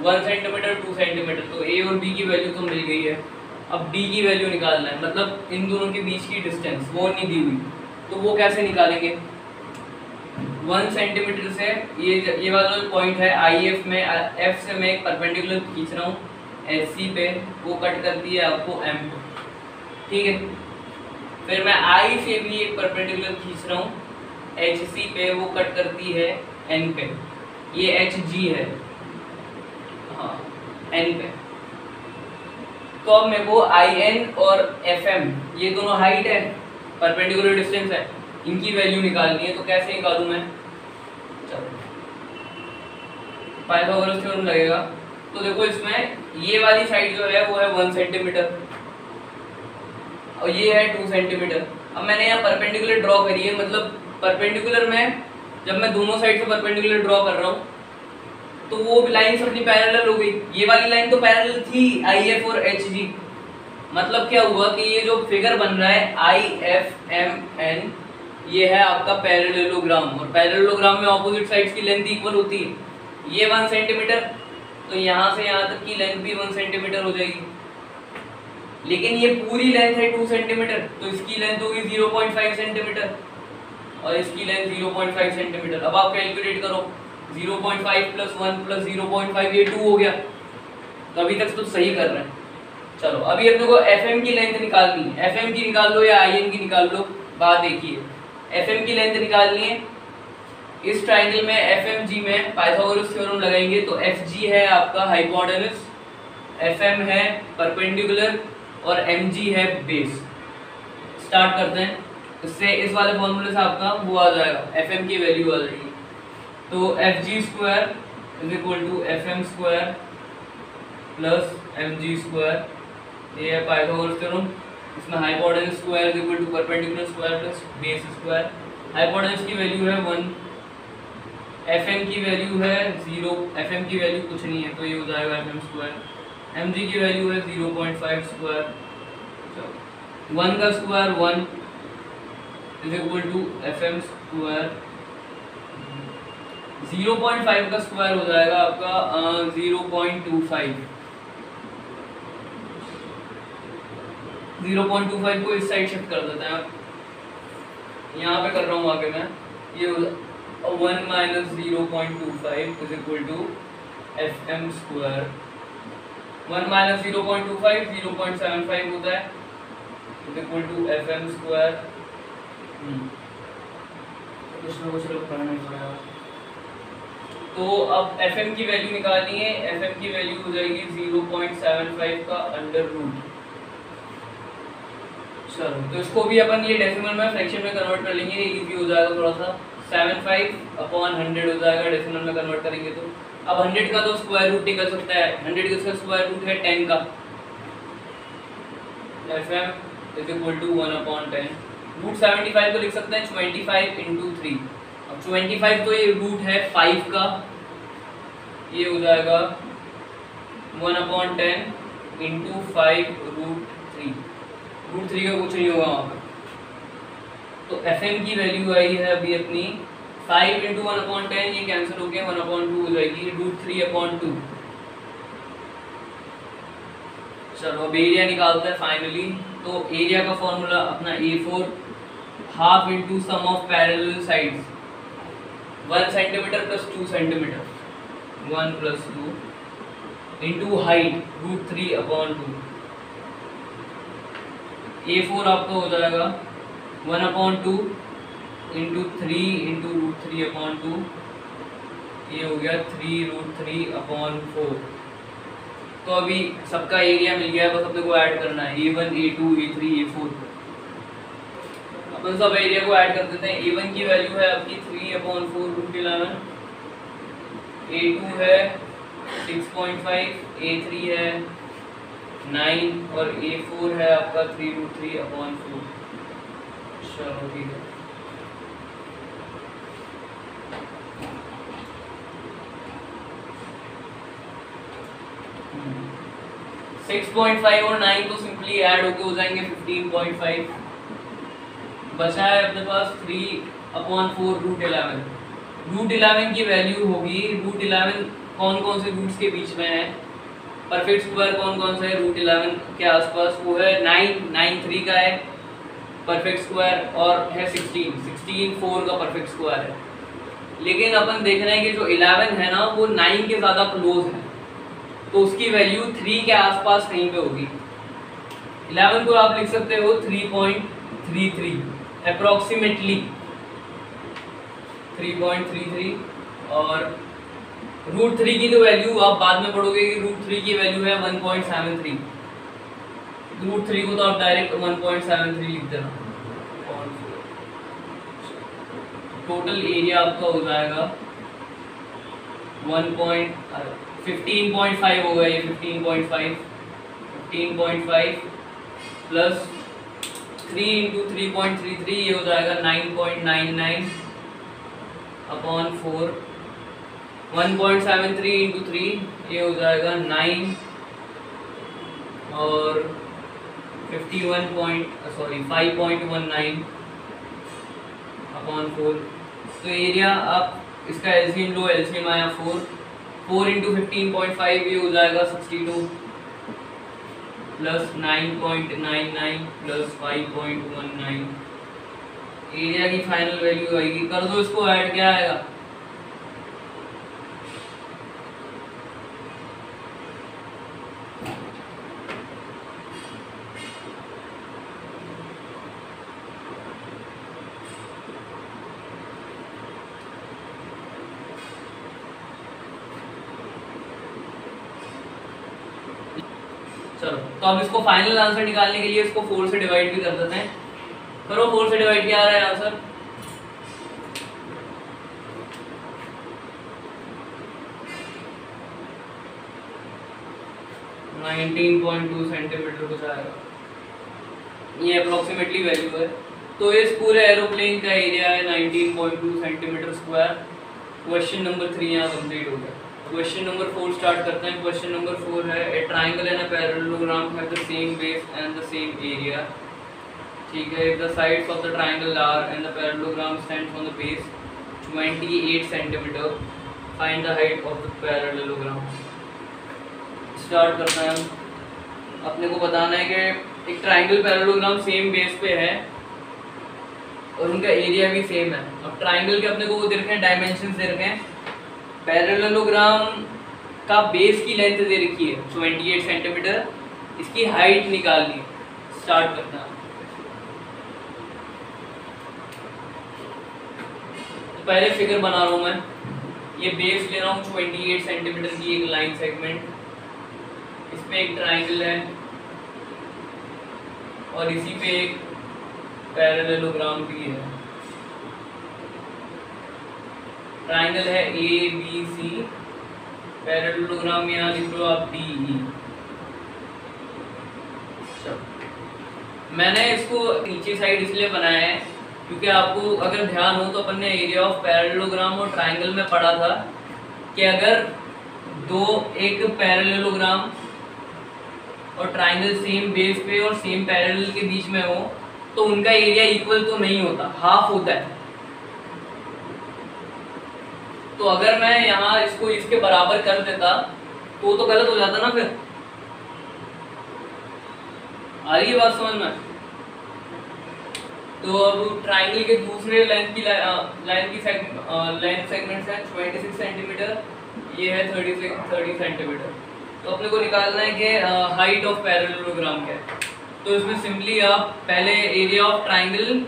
1 सेंटीमीटर 2 सेंटीमीटर, तो A और B की वैल्यू तो मिल गई है। अब D की वैल्यू निकालना है, मतलब इन दोनों के बीच की डिस्टेंस वो नहीं दी हुई, तो वो कैसे निकालेंगे? 1 सेंटीमीटर से ये वाला जो पॉइंट है IF में, F से मैं एक परपेंडिकुलर खींच रहा हूँ SC पे, वो कट करती है आपको M पे, ठीक है। फिर मैं I से भी एक परपेंडिकुलर खींच रहा हूँ HC पे, वो कट करती है N पे, ये HG है, हाँ N पे। तो अब मेरे को IN और FM ये दोनों हाइट है, परपेंडिकुलर डिस्टेंस है, इनकी वैल्यू निकालनी है। तो कैसे निकालूं मैं? चलो पाइथागोरस थ्योरम लगेगा। तो देखो इसमें ये वाली साइड जो है वो है 1 सेंटीमीटर और ये है 2 सेंटीमीटर। अब मैंने यहाँ परपेंडिकुलर ड्रॉ करी है, मतलब परपेंडिकुलर में जब मैं दोनों साइड से परपेंडिकुलर ड्रॉ कर रहा हूँ तो वो लाइन अपनी पैरेलल हो गई। ये वाली लाइन तो पैरेलल थी IF और HG, मतलब क्या हुआ कि ये जो फिगर बन रहा है IFMN, ये है आपका पैरेललोग्राम, और पैरेललोग्राम में ऑपोजिट साइड्स की लेंथ इक्वल होती है। ये 1 सेंटीमीटर, तो यहाँ से यहाँ तक की लेंथ भी 1 सेंटीमीटर हो जाएगी। लेकिन ये पूरी लेंथ है 2 सेंटीमीटर, तो इसकी लेंथ होगी 0.5 सेंटीमीटर और इसकी लेंथ 0.5 सेंटीमीटर। अब आप कैलकुलेट करो, 0.5 + 1 + 0.5 ये 2 हो गया। तो अभी तक तो सही कर रहे हैं। चलो अभी अपने को FM की लेंथ निकालनी है। FM की निकाल लो या IN की निकाल लो, बात देखिए। FM की लेंथ निकालनी है। इस ट्रायंगल में FMG में पाइथागोरस थ्योरम लगाएंगे, तो FG है आपका हाइपोटेनस, FM है परपेंडिकुलर और MG है बेस। स्टार्ट करते हैं इससे। इस वाले फॉर्मूले से आपका वो आ जाएगा, FM की वैल्यू आ जाएगी। तो FG² = FM² + MG², ये है पाइथागोरस थ्योरम। इसमें hypotenuse square = perpendicular square plus base square. Hypotenuse की वैल्यू है 1, FM की वैल्यू है 0, FM की वैल्यू कुछ नहीं है तो ये हो जाएगा FM²। MG की वैल्यू है 0.5², 1 का स्क्वायर 1 = FM²। 0.5 का स्क्वायर हो जाएगा आपका 0.25। 0.25 को इस साइड शिफ्ट कर देते हैं। यहाँ पे कर रहा हूँ आगे मैं, ये 1 - 0.25 = FM²। 1 - 0.25 0.75 होता है = FM²। कुछ ना कुछ लोग करना ही पड़ेगा। तो अब FM की वैल्यू निकालनी है। FM की वैल्यू हो जाएगी 0.75 का √। चलो तो इसको भी अपन ये डेसिमल में फ्रैक्शन में कन्वर्ट कर लेंगे, इजी हो जाएगा थोड़ा सा। 75/100 हो जाएगा डेसिमल में कन्वर्ट करेंगे तो। अब 100 का तो स्क्वायर रूट निकल सकता है। 100 का स्क्वायर रूट है 10 का। FM = 1/10। √75 को लिख सकते हैं 25 × 3। अब 25 तो ये रूट है 5 का, ये हो जाएगा 1/10 × 5 √3। √3 का कुछ नहीं होगा वहाँ पर। तो FM की वैल्यू आई है अभी अपनी 5 × 1/10, ये कैंसिल हो गया, 1/2 हो जाएगी √3/2। चलो अब एरिया निकालते हैं फाइनली। तो एरिया का फॉर्मूला अपना A4 half × sum of parallel sides 1 centimetre + 2 centimetre 1 + 2 × height √3/2। A4 आपका हो जाएगा 1/2 × 3 × √3/2, ये हो गया 3√3/4। तो अभी सबका एरिया मिल गया, बस अपने को ऐड करना है A1 A2 A3 A4। अपन सब एरिया को ऐड कर देते हैं। A1 की वैल्यू है आपकी 3/4 √11, A2 है 6.5, A3 है 9 और A4 है आपका 3√3/4। चलो ठीक है। Hmm. 6.5 और 9 तो सिंपली ऐड होके हो जाएंगे 15.5। बचा है अपने पास 3/4 √11। √11 की वैल्यू होगी, √11 कौन कौन से रूट्स के बीच में है, परफेक्ट स्क्वायर कौन कौन सा है √11 के आसपास, वो है 9 3 का है परफेक्ट स्क्वायर और है 16 4 का परफेक्ट स्क्वायर है। लेकिन अपन देख रहे हैं कि जो 11 है ना वो 9 के ज़्यादा क्लोज है, तो उसकी वैल्यू 3 के आसपास कहीं पे होगी। 11 को आप लिख सकते हो 3.33 अप्रोक्सीमेटली 3.33। और √3 की तो वैल्यू आप बाद में पढ़ोगे कि √3 की वैल्यू है 1.73। √3 को तो आप डायरेक्ट 1.73 लिख देना। टोटल एरिया आपका हो जाएगा 15.5 होगा, ये 15.5 प्लस 3 × 3.33 ये हो जाएगा 9.99/4। 1.73 × 3 ये हो जाएगा 9 और 5.19/4। तो एरिया आप इसका एलसीएम लो, एलसीएम आया 4, 4 इंटू 15.5 ये हो जाएगा 62 प्लस 9.99 प्लस 5.19। एरिया की फाइनल वैल्यू आएगी, कर दो इसको ऐड, क्या आएगा? चलो तो अब इसको फाइनल आंसर निकालने के लिए इसको 4 से डिवाइड भी कर देते हैं। करो 4 से डिवाइड, क्या आ रहा है आंसर? 19.2 सेंटीमीटर कुछ आएगा, ये अप्रोक्सीमेटली वैल्यू है। तो इस पूरे एरोप्लेन का एरिया है 19.2 सेंटीमीटर स्क्वायर। क्वेश्चन नंबर 3 यहाँ कंप्लीट हो गया। क्वेश्चन नंबर 4 स्टार्ट करते हैं। क्वेश्चन नंबर 4 है a triangle and a parallelogram have the same base and the same area. ठीक है, the sides of the triangle are and the parallelogram stands on the base 28 centimetre, find the height of the parallelogram. Start करते हैं हम। अपने को बताना है कि एक ट्राइंगल पैरेललोग्राम सेम बेस पे है और उनका एरिया भी सेम है। अब ट्राइंगल के अपने को वो दे रखे हैं, डायमेंशंस दे रखे हैं। पैरेललोग्राम का बेस की लेंथ दे रखी है 28 सेंटीमीटर, इसकी हाइट निकालनी है। स्टार्ट करना है। तो पहले फिगर बना रहा हूँ मैं, ये बेस ले रहा हूँ 28 सेंटीमीटर की एक लाइन सेगमेंट, इसमें एक ट्राइंगल है और इसी पे एक पैरेललोग्राम भी है। ट्राइंगल है ABC, पैरेललोग्राम यहाँ लिख लो आप DE। मैंने इसको नीचे साइड इसलिए बनाया है क्योंकि आपको अगर ध्यान हो तो अपन ने एरिया ऑफ पैरेललोग्राम और ट्राइंगल में पढ़ा था कि अगर एक पैरेललोग्राम और ट्राइंगल सेम बेस पे और सेम पैरेलल के बीच में हो तो उनका एरिया इक्वल तो नहीं होता, हाफ होता है। तो अगर मैं यहाँ इसको इसके बराबर कर देता तो गलत हो जाता ना फिर। आ रही है बात समझ में? तो अब ट्राइंगल के दूसरे लेंथ सेगमेंट्स हैं 26 सेंटीमीटर, ये है 30 सेंटीमीटर। तो अपने को निकालना है कि हाइट ऑफ पैरेललोग्राम क्या है। तो इसमें सिंपली आप पहले एरिया ऑफ ट्राइंगल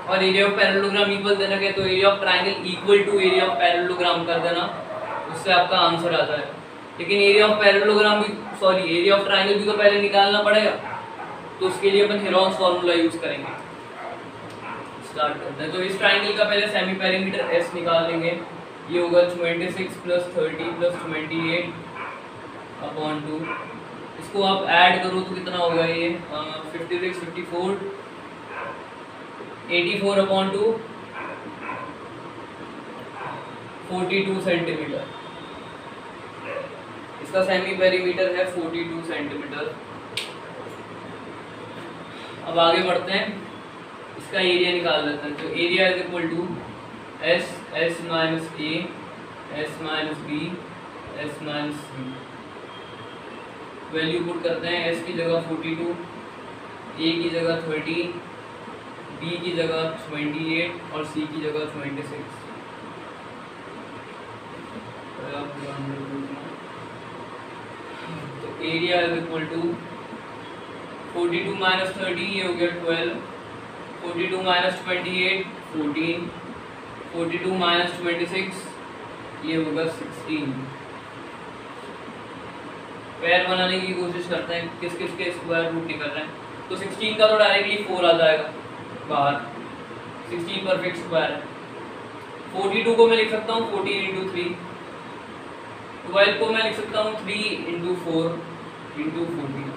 और एरिया ऑफ पैरेललोग्राम इक्वल देना है, तो area of triangle equal to area of parallelogram कर देना, उससे आपका आंसर आता है। लेकिन एरिया ऑफ पैरेललोग्राम भी एरिया ऑफ ट्राइंगल भी तो पहले निकालना पड़ेगा, तो उसके लिए अपन हेरोन्स फार्मूला यूज करेंगे। स्टार्ट करते हैं। तो इस ट्राइंगल का पहले सेमी पेरीमीटर S निकाल लेंगे। ये होगा 26 प्लस 30 प्लस 28 अपॉन 2। इसको आप ऐड करो तो कितना होगा ये 56 54 84 अपॉन 2 42 सेंटीमीटर। इसका सेमी पेरीमीटर है 42 सेंटीमीटर। अब आगे बढ़ते हैं, इसका एरिया निकाल लेते हैं। तो area is equal to S minus A S minus B S minus C। Value put करते हैं। S की जगह 42, A की जगह 30, B की जगह 28 और C की जगह 26। तो area is equal to 42 minus 30 ये हो गया 12, 42 माइनस 28 14, 42 माइनस 26 ये होगा 16। पैर बनाने की कोशिश करते हैं, किस किस के स्क्वायर रूट निकल रहे हैं। तो 16 का तो डायरेक्टली 4 आ जाएगा बाहर, 16 परफेक्ट स्क्वायर है। 42 को मैं लिख सकता हूँ 14 इंटू 3, 12 को मैं लिख सकता हूँ 3 इंटू 4 इंटू 14।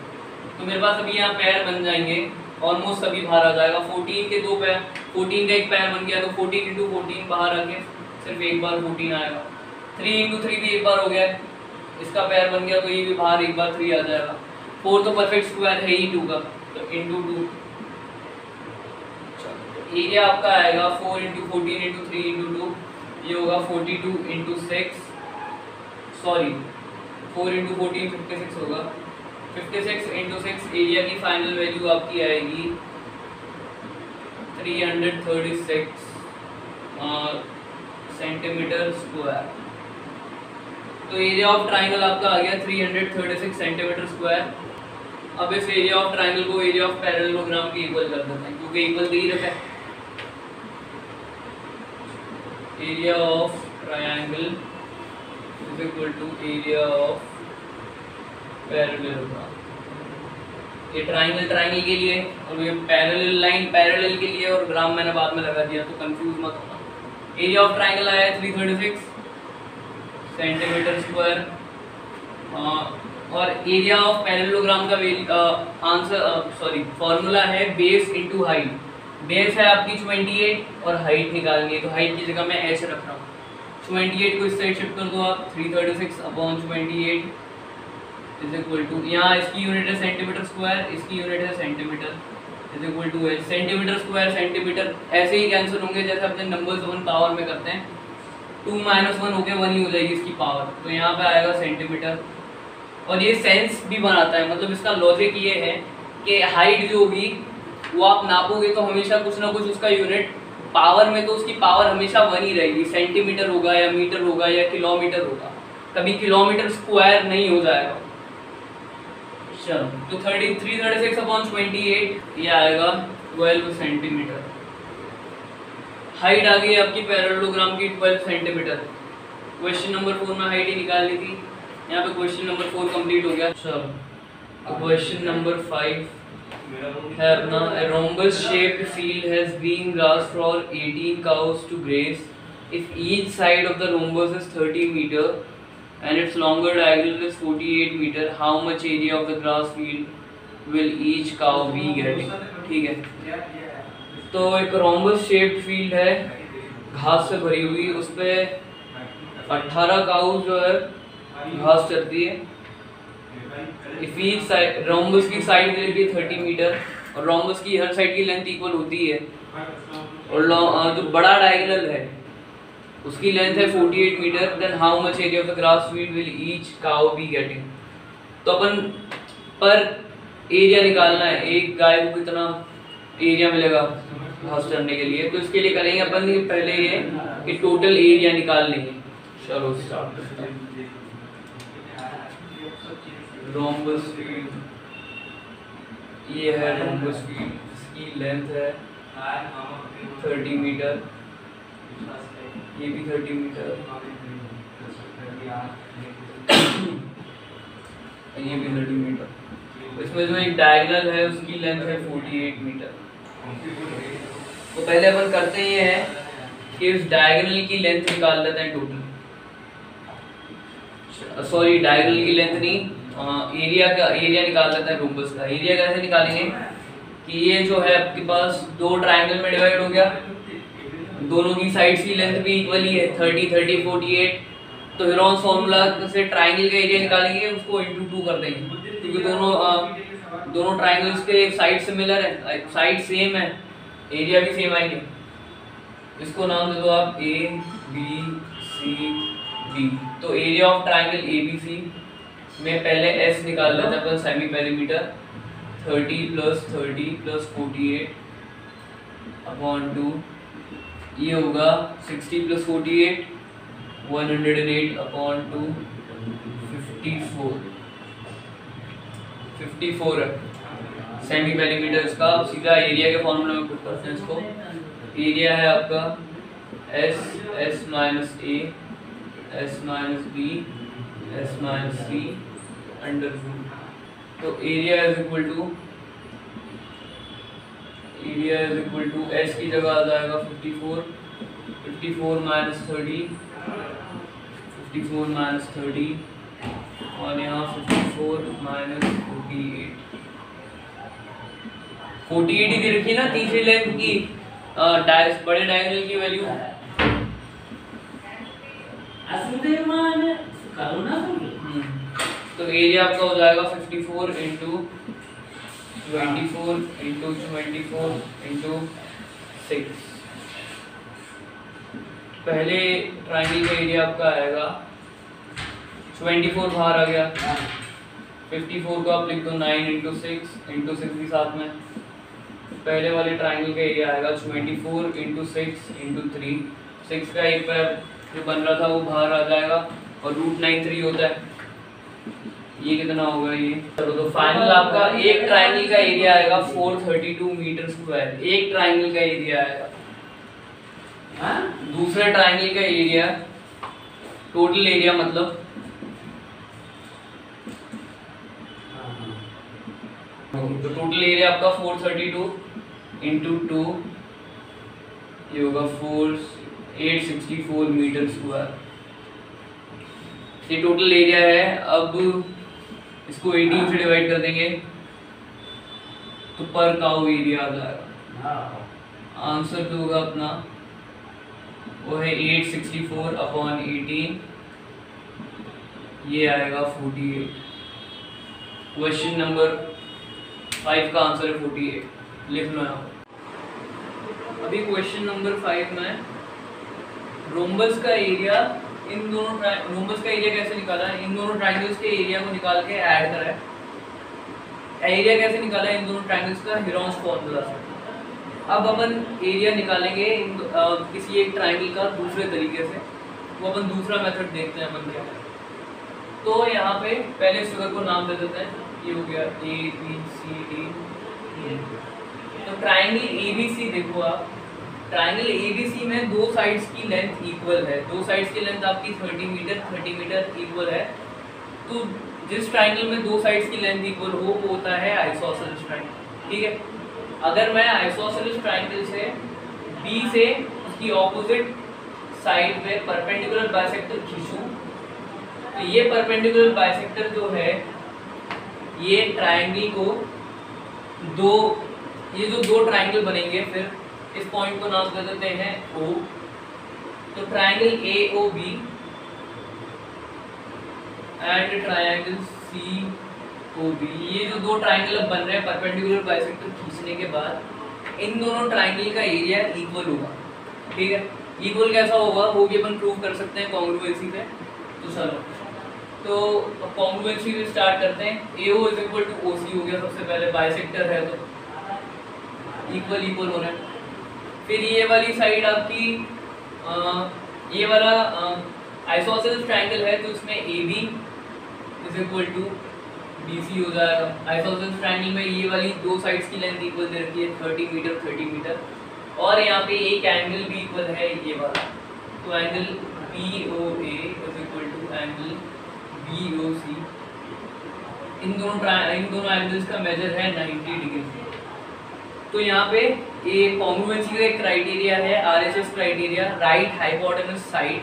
तो मेरे पास अभी यहाँ पैर बन जाएंगे, ऑलमोस्ट सभी बाहर आ जाएगा। 14 के 2 पैर, 14 का एक पैर बन गया, तो 14 इंटू 14 बाहर आके सिर्फ एक बार 14 आएगा। 3 इंटू 3 भी एक बार हो गया, इसका पैर बन गया, तो ये भी बाहर एक बार 3 आ जाएगा। 4 तो परफेक्ट स्क्वायर है ही 2 का, तो इंटू 2। एरिया आपका आएगा 4 इंटू 14 इंटू 3 इंटू 2, ये होगा 42 इंटू 6 सॉरी 4 इंटू 14 56 होगा। 56 इंटू 6 एरिया की फाइनल वैल्यू आपकी आएगी 336 सेंटीमीटर स्क्वायर। तो एरिया ऑफ ट्राइंगल आपका आ गया 336 सेंटीमीटर स्क्वायर। अब इस एरिया ऑफ ट्राइंगल को एरिया ऑफ पैरेललोग्राम के इक्वल कर देते हैं, क्योंकि इक्वल दे ही रखा है। Area of triangle is equal to area of parallelogram. ये ट्रायंगल के लिए और ये पैरेलल लाइन पैरेलल के लिए, और ग्राम मैंने बाद में लगा दिया तो कंफ्यूज मत होना। एरिया ऑफ ट्रायंगल आया 336 सेंटीमीटर स्क्वायर, और एरिया ऑफ पैरेललोग्राम का फॉर्मूला है बेस इंटू हाइट। बेस है आपकी 28 और हाइट निकालनी है, तो हाइट की जगह मैं h रख रहा हूँ। 28 को इस साइड शिफ्ट कर दो आप, 336 अपॉन 28 इज इक्वल टू, यहाँ इसकी यूनिट है सेंटीमीटर स्क्वायर, इसकी यूनिट है centimetre, is equal to h। Centimetre square centimetre ऐसे ही कैंसिल होंगे जैसे अपने नंबर्स 1 पावर में करते हैं। 2 - 1 होके 1 ही हो जाएगी इसकी पावर, तो यहाँ पे आएगा सेंटीमीटर। और ये सेंस भी बनाता है, मतलब इसका लॉजिक ये है कि हाइट जो होगी वो आप नापोगे तो हमेशा कुछ ना कुछ उसका यूनिट पावर में, तो उसकी पावर हमेशा 1 ही रहेगी। सेंटीमीटर होगा या मीटर होगा या किलोमीटर होगा, कभी किलोमीटर स्क्वायर नहीं हो जाएगा। चलो, तो 336 अपॉन 28 ये आएगा 12 सेंटीमीटर। हाइट आ गई आपकी पैरेललोग्राम की 12 सेंटीमीटर। क्वेश्चन नंबर 4 में हाइट ही निकालनी थी, यहाँ पे क्वेश्चन नंबर 4 कंप्लीट हो गया। चलो, तो क्वेश्चन नंबर 5 है अपना, a rhombus shaped field has been grass for 18 cows to graze. If each side of the rhombus is 30 meter and its longer diagonal is 48 meter, how much area of the grass field will each cow be getting? ठीक है, तो एक rhombus shaped field है घास से भरी हुई, उस पे 18 काउज जो है घास चरती है। इफ ईच साइड, रोम्बस की साइड दे दी 30 मीटर और रोम्बस की हर साइड की लेंथ इक्वल होती है, और जो बड़ा डायगोनल है उसकी लेंथ है 48 metre, then how much area of the grass field will each cow be getting. तो अपन पर एरिया निकालना है, एक गाय को कितना एरिया मिलेगा घास चरने के लिए, तो इसके लिए करेंगे अपन पहले ये कि टोटल एरिया निकाल लेंगे। चलो स्टार्ट करते हैं। रोम्बस फील्ड, ये है रोम्बस फील्ड, इसकी लेंथ है 30 मीटर, ये भी 30 मीटर, ये भी 30 मीटर। इसमें जो एक डायगोनल है उसकी लेंथ है 48 मीटर। तो पहले अपन करते ये है कि उस डायगोनल की लेंथ निकाल लेते हैं टोटल, सॉरी डायगोनल की लेंथ नहीं, एरिया का एरिया निकाल लेते हैं रोम्बस का। एरिया कैसे निकालेंगे कि ये जो है आपके पास दो ट्रायंगल में डिवाइड हो गया, दोनों की साइड्स की लेंथ भी इक्वल ही है 30 30 48, तो हेरोन्स फार्मूला से ट्रायंगल का एरिया निकालेंगे, उसको इंटू 2 कर देंगे, क्योंकि दोनों ट्रायंगल्स के साइड सिमिलर है, साइड सेम है, एरिया भी सेम आएंगे। इसको नाम दे दो आप A B C D। तो एरिया ऑफ ट्रायंगल ABC में पहले S निकाल लेते हैं अपन, सेमी पेरीमीटर 30 + 30 + 48 अपॉन 2, ये होगा 60 + 48 108 अपॉन 2 54 है सेमी पेरीमीटर इसका। सीधा एरिया के फॉर्मूला में पुट करते हैं इसको। एरिया है आपका S - A S - B S - C under root. तो area is equal to S की जगह आ जाएगा 54 54 - 30 54 - 30 और यहाँ 54 - 48 48 ही दे रखी ना तीसरी लेंथ की, बड़े डायगोनल की वैल्यू। तो एरिया आपका हो जाएगा 54 × 24 × 24 × 6। पहले ट्रायंगल का एरिया आपका आएगा 24 बाहर आ गया। 54 को आप लिख दो 9 × 6 भी साथ में। पहले वाले ट्राइंगल का एरिया आएगा 24 × 6 × 3। 6 का एक पैर जो बन रहा था वो बाहर आ जाएगा और √93 होता है। ये कितना होगा ये? चलो तो फाइनल आपका एक ट्राइंगल का एरिया आएगा 432 मीटर स्क्वायर। एक ट्राइंगल का एरिया आएगा। दूसरे ट्राइंगल का एरिया, टोटल एरिया मतलब तो टोटल एरिया आपका 432 × 2 ये होगा 864 मीटर स्क्वायर। ये टोटल एरिया है। अब इसको 18 से डिवाइड कर देंगे तो पर काउ एरिया आ जाएगा। आंसर जो होगा अपना वो है 864/18, ये आएगा 48। क्वेश्चन नंबर 5 का आंसर है 48, लिख लो यहाँ। अभी क्वेश्चन नंबर 5 में रोम्बस का एरिया, इन दोनों रोम्बस का एरिया कैसे निकाला है? इन दोनों ट्राइंगल्स के एरिया को निकाल के ऐड करा है। एरिया कैसे निकाला है इन दोनों ट्राइंगल्स का? हेरोंस फॉर्मूला से। अब अपन एरिया निकालेंगे किसी एक ट्राइंगल का दूसरे तरीके से। वो अपन दूसरा मेथड देखते हैं अपन क्या है। तो यहाँ पे पहले इस फिगर को नाम दे देते हैं। ये हो गया ABCD। तो ट्राइंगल ABC देखो आप, ट्राइंगल ABC में दो साइड्स की लेंथ इक्वल है। दो साइड्स की लेंथ आपकी 30 मीटर इक्वल है। तो जिस ट्राइंगल में दो साइड्स की लेंथ इक्वल हो वो होता है आइसोसेलेस ट्राइंगल। ठीक है, अगर मैं आइसोसेलेस ट्राइंगल से B से उसकी ऑपोजिट साइड पे परपेंडिकुलर बाइसेक्टर खींचूं तो ये परपेंडिकुलर बाइसेक्टर जो है ये ट्राइंगल को ये जो दो ट्राइंगल बनेंगे, फिर इस पॉइंट को नाम दे देते हैं O। तो triangle AOB and triangle COB, ये जो दो ट्राइंगल अब बन रहे हैं परपेंडिकुलर बाइसेक्टर खींचने के बाद इन दोनों ट्राइंगल का एरिया इक्वल होगा। ठीक है, इक्वल कैसा होगा वो भी अपन प्रूव कर सकते हैं कॉन्ग्रुएंसी पे। तो चलो तो कॉन्ग्रुएंसी से स्टार्ट करते हैं। AO = OC हो गया सबसे पहले, बाइसेक्टर है तो इक्वल होना है। फिर ये वाली साइड आपकी ये वाला आइसोसेलेस ट्राइंगल है तो इसमें AB = BC हो जाएगा। आइसोसेलेस ट्राइंगल में ये वाली दो साइड्स की लेंथ इक्वल दे रखी है 30 मीटर और यहाँ पे एक एंगल भी इक्वल है ये वाला। तो एंगल POA = एंगल BOC। इन दोनों एंगल्स का मेजर है 90 डिग्री। तो यहाँ पे ये कॉन्ग्रुएंसी का एक क्राइटेरिया है RHS criteria, right hypotenuse side.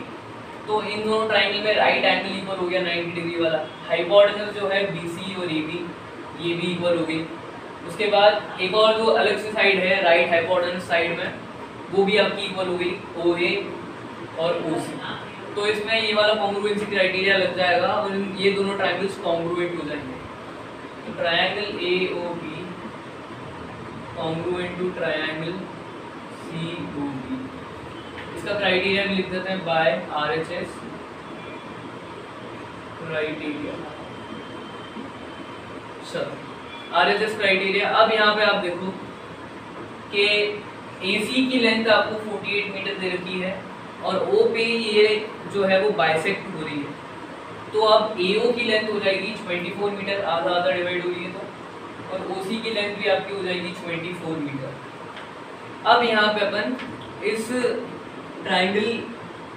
तो इन दोनों ट्राइंगल में राइट एंगल इक्वल हो गया 90 डिग्री वाला। हाइपोटेनस जो है BC और AB ये भी इक्वल हो गई। उसके बाद एक और जो अलग से साइड है राइट हाइपोटेनस साइड में वो भी आपकी इक्वल हो गई OA और OC। तो इसमें ये वाला कॉन्ग्रुएंसी क्राइटेरिया लग जाएगा और ये दोनों ट्राइंगल्स कॉन्ग्रुएंट हो जाएंगे। तो triangle AOB congruent to triangle COB, इसका क्राइटेरिया भी लिख देते हैं बाय RHS क्राइटेरिया। चलो RHS क्राइटेरिया। अब यहाँ पे आप देखो कि AC की लेंथ आपको 48 मीटर दे रखी है और O पे ये जो है वो बाइसेक्ट हो रही है। तो अब AO की लेंथ हो जाएगी 24 मीटर, आधा डिवाइड हो रही है तो, और OC की लेंथ भी आपकी हो जाएगी 24 मीटर। अब यहाँ पे अपन इस ट्राइंगल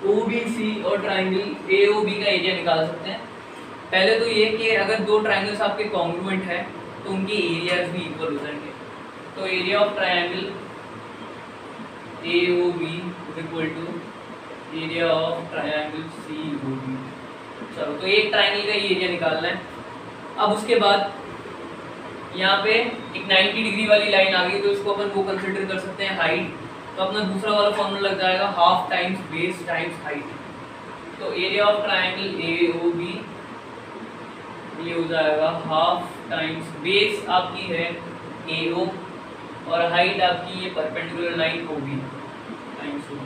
OBC और ट्राइंगल AOB का एरिया निकाल सकते हैं। पहले तो ये कि अगर दो ट्राइंगल्स आपके कॉन्ग्रुएंट है तो उनके एरियाज भी इक्वल हो जाएंगे। तो area of triangle AOB = area of triangle COB। चलो तो एक ट्राइंगल का एरिया निकालना है। अब उसके बाद यहाँ पे एक 90 डिग्री वाली लाइन आ गई तो इसको अपन वो कंसिडर कर सकते हैं हाइट। तो अपना दूसरा वाला फॉर्मूला लग जाएगा half times base times height. तो एरिया ऑफ ट्राइंगल AOB ये हो जाएगा हाफ टाइम्स बेस आपकी है AO और हाइट आपकी ये perpendicular line OB times OB।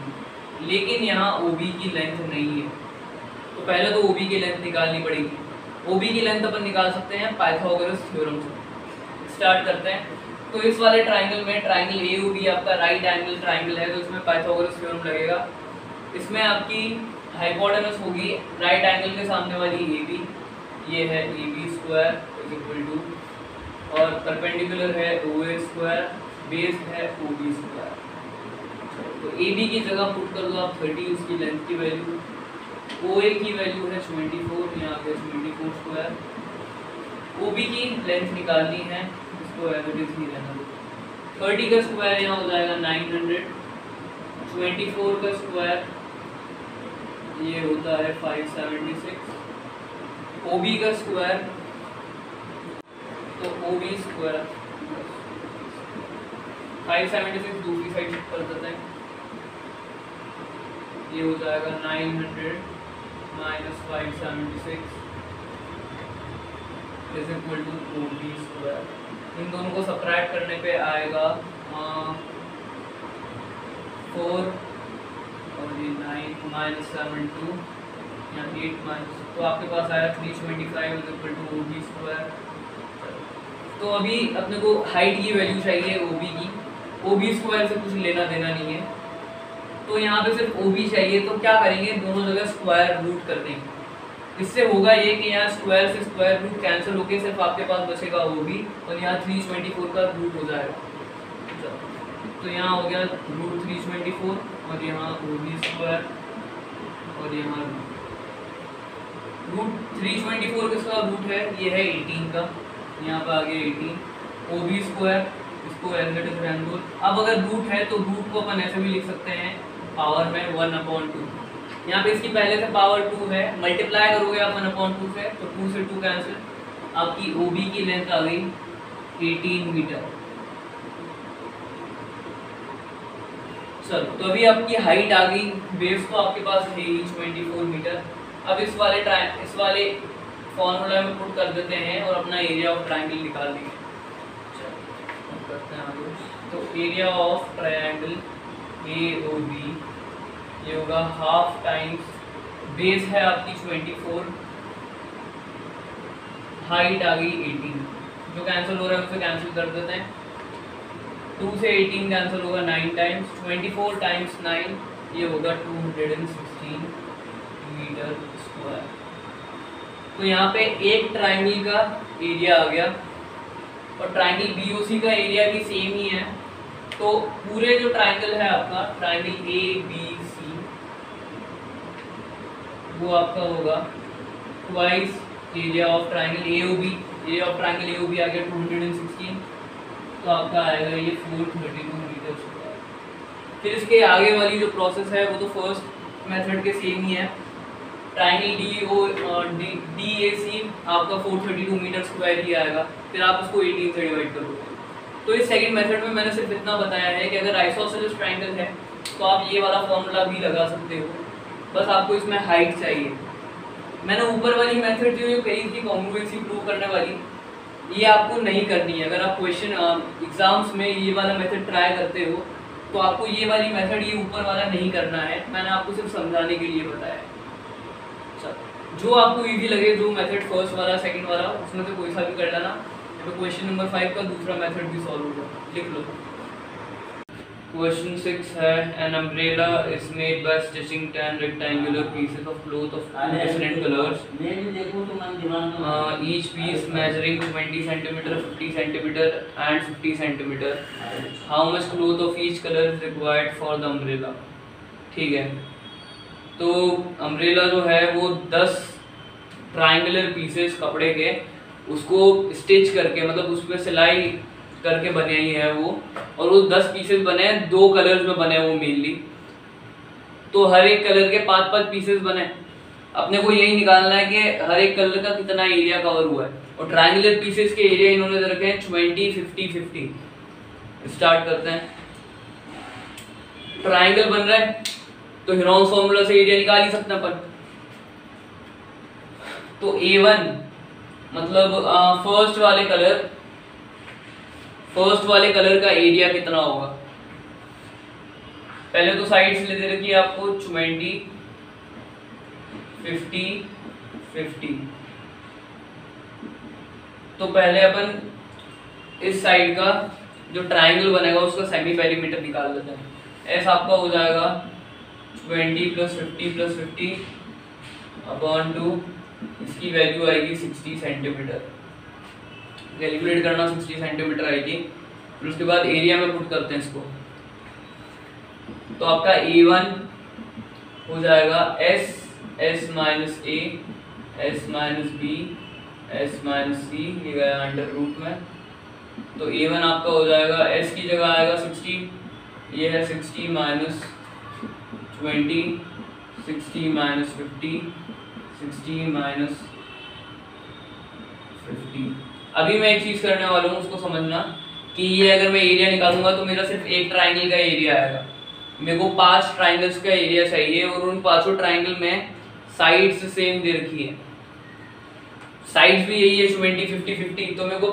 लेकिन यहाँ OB की लेंथ नहीं है तो पहले तो ओबी की लेंथ निकालनी पड़ेगी। ओबी की लेंथ अपन निकाल सकते हैं पाइथागोरस थ्योरम से। स्टार्ट करते हैं। तो इस वाले ट्राइंगल में ट्राइंगल एओबी आपका राइट एंगल ट्राइंगल है, तो इसमें पाइथागोरस थ्योरम लगेगा। इसमें आपकी हाइपोटेनस होगी राइट एंगल के सामने वाली एबी, ये है AB square is equal to, और परपेंडिकुलर है ओए स्क्वायर, बेस है ओबी स्क्वायर। तो एबी की जगह पुट कर दो आप 30 उसकी लेंथ की वैल्यू, ओए की वैल्यू है 24, यहाँ पे 24 स्क्वायर। ओबी की लेंथ निकालनी है, इसको एज इट इज ही रहना दो। 30 का स्क्वायर यहाँ हो जाएगा 900, 24 का स्क्वायर ये होता है 576, ओबी का स्क्वायर तो ओबी स्क्वायर 576 दूसरी साइड कर देते हैं, ये हो जाएगा 900 minus 576 is equal to OB square. इन दोनों को सब्ट्रैक्ट करने पे आएगा 4 और ये 9 माइनस 7 2 यहाँ 8 माइनस, तो आपके पास आया 325 is equal to OB square. तो अभी अपने को हाइट की वैल्यू चाहिए ओबी की, ओबी स्क्वायर से कुछ लेना देना नहीं है, तो यहाँ पे सिर्फ ओबी चाहिए। तो क्या करेंगे, दोनों जगह स्क्वायर रूट कर देंगे। इससे होगा ये कि यहाँ स्क्वायर से स्क्वायर रूट कैंसिल होके सिर्फ आपके पास बचेगा ओबी, और यहाँ 324 का रूट हो जाएगा। तो यहाँ हो गया रूट 324 और यहाँ ओबी स्क्वायर और यहाँ रूट 324 किसका रूट है, ये है 18 का, यहाँ पर आ गया 18 ओबी स्क्वायर, इसको एज इट इज रहने दो। अब अगर रूट है तो रूट को अपन ऐसे भी लिख सकते हैं पावर में 1/2। यहाँ पे इसकी पहले से पावर 2 है, मल्टीप्लाई करोगे आप 1/2 से, तो 2 से 2 कैंसिल, आपकी ओबी की लेंथ आ गई 18 मीटर। चलो, तो अभी आपकी हाइट आ गई, बेस तो आपके पास है ही 24 मीटर। अब इस वाले फॉर्मूला में पुट कर देते हैं और अपना एरिया ऑफ ट्राइंगल निकाल देंगे। करते हैं आगे। तो एरिया ऑफ ट्राइंगल एओबी ये होगा हाफ टाइम्स बेस है आपकी 24, हाइट आ गई 18, जो कैंसिल हो रहा है उसे कैंसिल कर देते हैं। 2 से 18 कैंसिल होगा 9 टाइम्स, 24 टाइम्स 9 ये होगा 216 मीटर स्क्वायर। तो यहाँ पे एक ट्राइंगल का एरिया आ गया, और ट्राइंगल बीओसी का एरिया भी सेम ही है। तो पूरे जो ट्राइंगल है आपका ट्राइंगल ए बी सी, वो आपका होगा twice area of triangle AOB. Area of triangle AOB आ गया 216, तो आपका आएगा ये 432 मीटर स्क्वायर। फिर इसके आगे वाली जो प्रोसेस है वो तो फर्स्ट मेथड के सेम ही है। ट्राइंगल डी ए सी आपका 432 मीटर स्क्वायर ही आएगा, फिर आप उसको 18 से डिवाइड करोगे। तो इस सेकंड मेथड में मैंने सिर्फ इतना बताया है कि अगर आइसोसेलेस ट्राइंगल है तो आप ये वाला फॉर्मूला भी लगा सकते हो, बस आपको इसमें हाइट चाहिए। मैंने ऊपर वाली मेथड जो कही थी कॉन्ग्रुएंसी प्रूव करने वाली, ये आपको नहीं करनी है। अगर आप क्वेश्चन एग्जाम्स में ये वाला मेथड ट्राई करते हो तो आपको ये वाली मेथड ये ऊपर वाला नहीं करना है, मैंने आपको सिर्फ समझाने के लिए बताया है। जो आपको इजी लगे, जो मेथड फर्स्ट वाला सेकंड वाला उसमें से कोई सा भी कर लेना। तो क्वेश्चन नंबर 5 का दूसरा मेथड भी सॉल्व होगा, लिख लो। क्वेश्चन 6 है an umbrella is made by stitching 10 rectangular pieces of cloth of different colours, each piece measuring 20 centimetre 50 centimetre and 50 centimetre. How much cloth of each colour is required for the umbrella. ठीक है, तो umbrella जो है वो 10 triangular pieces कपड़े के उसको stitch करके, मतलब उसमें सिलाई करके बने ही है वो, और वो 10 पीसेस बने हैं, 2 कलर्स में बने वो मेनली। तो हर एक कलर के 5-5 पीसेस बने। अपने को यही निकालना है कि हर एक कलर का कितना एरिया कवर हुआ है, और ट्राइंगुलर पीसेस के एरिया इन्होंने रखे हैं 20 50 50। स्टार्ट करते हैं। ट्राइंगल बन रहा है तो हेरोन्स फॉर्मूला से एरिया निकाल ही सकते हैं अपन। तो A1 मतलब फर्स्ट वाले कलर का एरिया कितना होगा। पहले तो साइड्स ले दे रखी है आपको 20 50 50। तो पहले अपन इस साइड का जो ट्राइंगल बनेगा उसका सेमी पेरीमीटर निकाल लेते हैं। एस आपका हो जाएगा 20 + 50 + 50/2, इसकी वैल्यू आएगी 60 सेंटीमीटर। कैलकुलेट करना 60 सेंटीमीटर आएगी। फिर उसके बाद एरिया में पुट करते हैं इसको। तो आपका A1 हो जाएगा S - A, S - B, S - C, ये गया अंडर रूट में। तो A1 आपका हो जाएगा, S की जगह आएगा 60, ये है 60 - 20, 60 - 50, 60 - 50। अभी मैं एक चीज़ करने वाला हूँ, उसको समझना कि ये अगर मैं एरिया निकालूंगा तो मेरा सिर्फ एक ट्राइंगल का एरिया आएगा। मेरे को 5 ट्राइंगल्स का एरिया चाहिए और उन 5 ट्राइंगल में साइड्स सेम दे रखी है, साइड्स भी यही है 20 50 50। तो मेरे को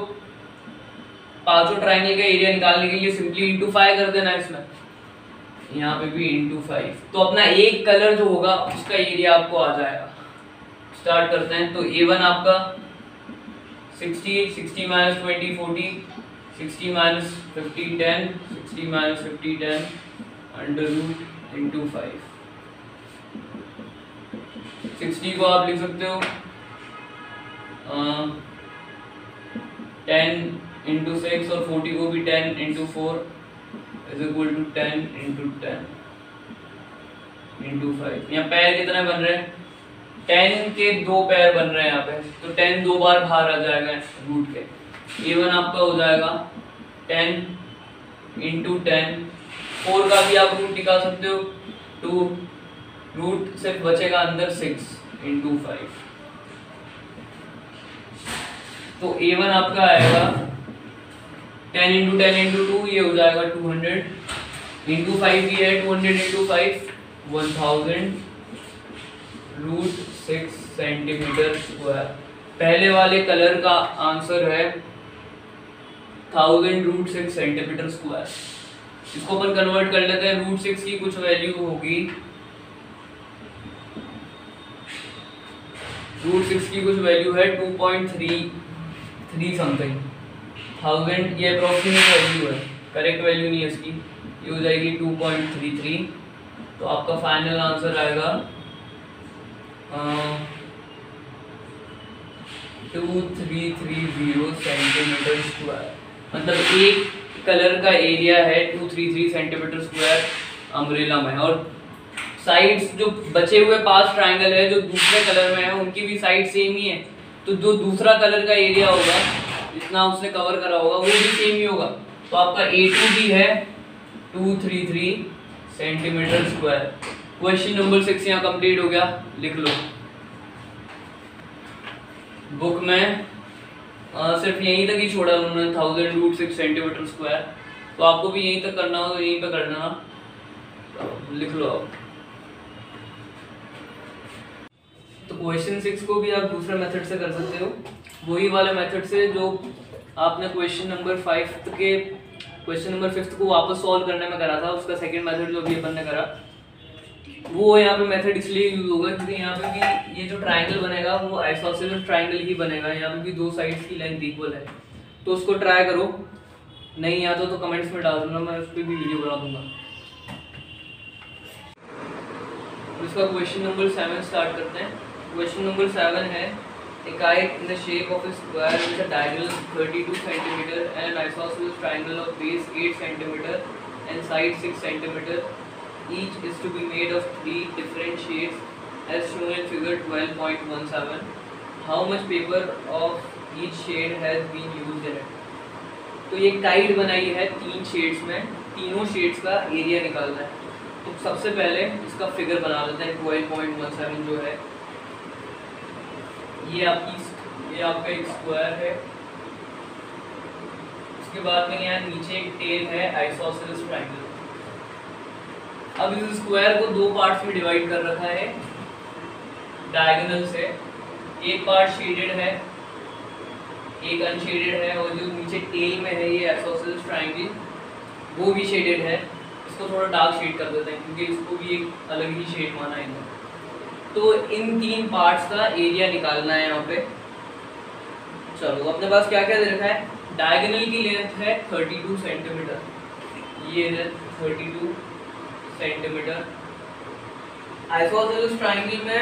5 ट्राइंगल का एरिया निकालने के लिए सिंपली × 5 कर देना है इसमें, यहाँ पे भी × 5। तो अपना एक कलर जो होगा उसका एरिया आपको आ जाएगा। स्टार्ट करते हैं। तो A1 आपका 60 - 20 40, 60 - 50 10, 60 - 50 10 √× 5। 60 को आप लिख सकते हो 10 × 6 और 40 को भी 10 × 4 = 10 × 10 × 5। यहाँ पैर कितने बन रहे हैं? 10 के 2 पैर बन रहे हैं यहाँ पे। तो 10 2 बार बाहर आ जाएगा रूट के। A1 आपका हो जाएगा 10 × 10। 4 का भी आप रूट निकाल सकते हो, 2 रूट सिर्फ बचेगा अंदर 6 × 5। तो A1 आपका आएगा 10 × 10 × 2, ये हो जाएगा 200 × 5 भी है 200 × 5 1000 √6 सेंटीमीटर स्क्वायर। पहले वाले कलर का आंसर है 1000 √6 सेंटीमीटर स्क्वायर। इसको अपन कन्वर्ट कर लेते हैं। √6 की कुछ वैल्यू होगी, √6 की कुछ वैल्यू है 2.33 समथिंग 1000। ये अप्रोक्सीमेट वैल्यू है, करेक्ट वैल्यू नहीं है इसकी। ये हो जाएगी 2.33। तो आपका फाइनल आंसर आएगा 2330 सेंटीमीटर स्क्वायर। मतलब एक कलर का एरिया है 233 सेंटीमीटर स्क्वायर अम्ब्रेला में। और साइड्स जो बचे हुए 5 ट्राइंगल है जो दूसरे कलर में है उनकी भी साइड सेम ही है। तो जो दूसरा कलर का एरिया होगा जितना उसने कवर करा होगा वो भी सेम ही होगा। तो आपका A2 भी है 233 सेंटीमीटर स्क्वायर। क्वेश्चन नंबर 6 यहाँ कंप्लीट हो गया, लिख लो। बुक में सिर्फ यहीं तक ही छोड़ा उन्होंने 1000 √6 सेंटीमीटर स्क्वायर। तो आपको भी यहीं तक करना हो तो यहीं पे कर देना, लिख लो आप। तो क्वेश्चन 6 को भी आप दूसरे मेथड से कर सकते हो, वही वाले मेथड से जो आपने क्वेश्चन नंबर 5 को वापस सॉल्व करने में करा था। उसका सेकंड मेथड जो अभी अपन ने करा वो यहाँ पे मेथड इसलिए यूज होगा क्योंकि यहाँ पे भी ये जो ट्राइंगल बनेगा वो आइसोसेलेस ट्राइंगल ही बनेगा। यहाँ पे भी 2 साइड्स की लेंथ इक्वल है। तो उसको ट्राई करो, नहीं आता तो कमेंट्स में डाल दूंगा, मैं उस पर भी वीडियो बना दूंगा। इसका क्वेश्चन नंबर 7 स्टार्ट करते हैं। क्वेश्चन नंबर 7 है a kite in the shape of a square with a diagonal 32 cm and an isosceles triangle of base 8 cm and side 6 cm. Each is to be made of 3 different shades as shown in figure 12.17. How much paper of each shade has been used in it? तो ये kite बनाई है 3 shades में, तीनों shades का area निकालना है। तो सबसे पहले इसका फिगर बना लेते हैं। 12.17 जो है ये आपका एक स्क्वायर है। उसके बाद में यहाँ नीचे एक टेल है आइसोसेलेस ट्रायंगल। अब इस स्क्वायर को 2 पार्ट्स में डिवाइड कर रखा है डायगोनल से। एक पार्ट शेडेड है, एक अनशेडेड है, और जो नीचे टेल में है ये आइसोसेलेस ट्रायंगल वो भी शेडेड है। इसको थोड़ा डार्क शेड कर देते हैं क्योंकि इसको भी एक अलग ही शेड माना है। तो इन 3 पार्ट्स का एरिया निकालना है यहाँ पे। चलो अपने पास क्या क्या दे रखा है, डायगोनल की लेंथ है 32 सेंटीमीटर, ये है 32 सेंटीमीटर। आइसोसेलेस ट्राइंगल में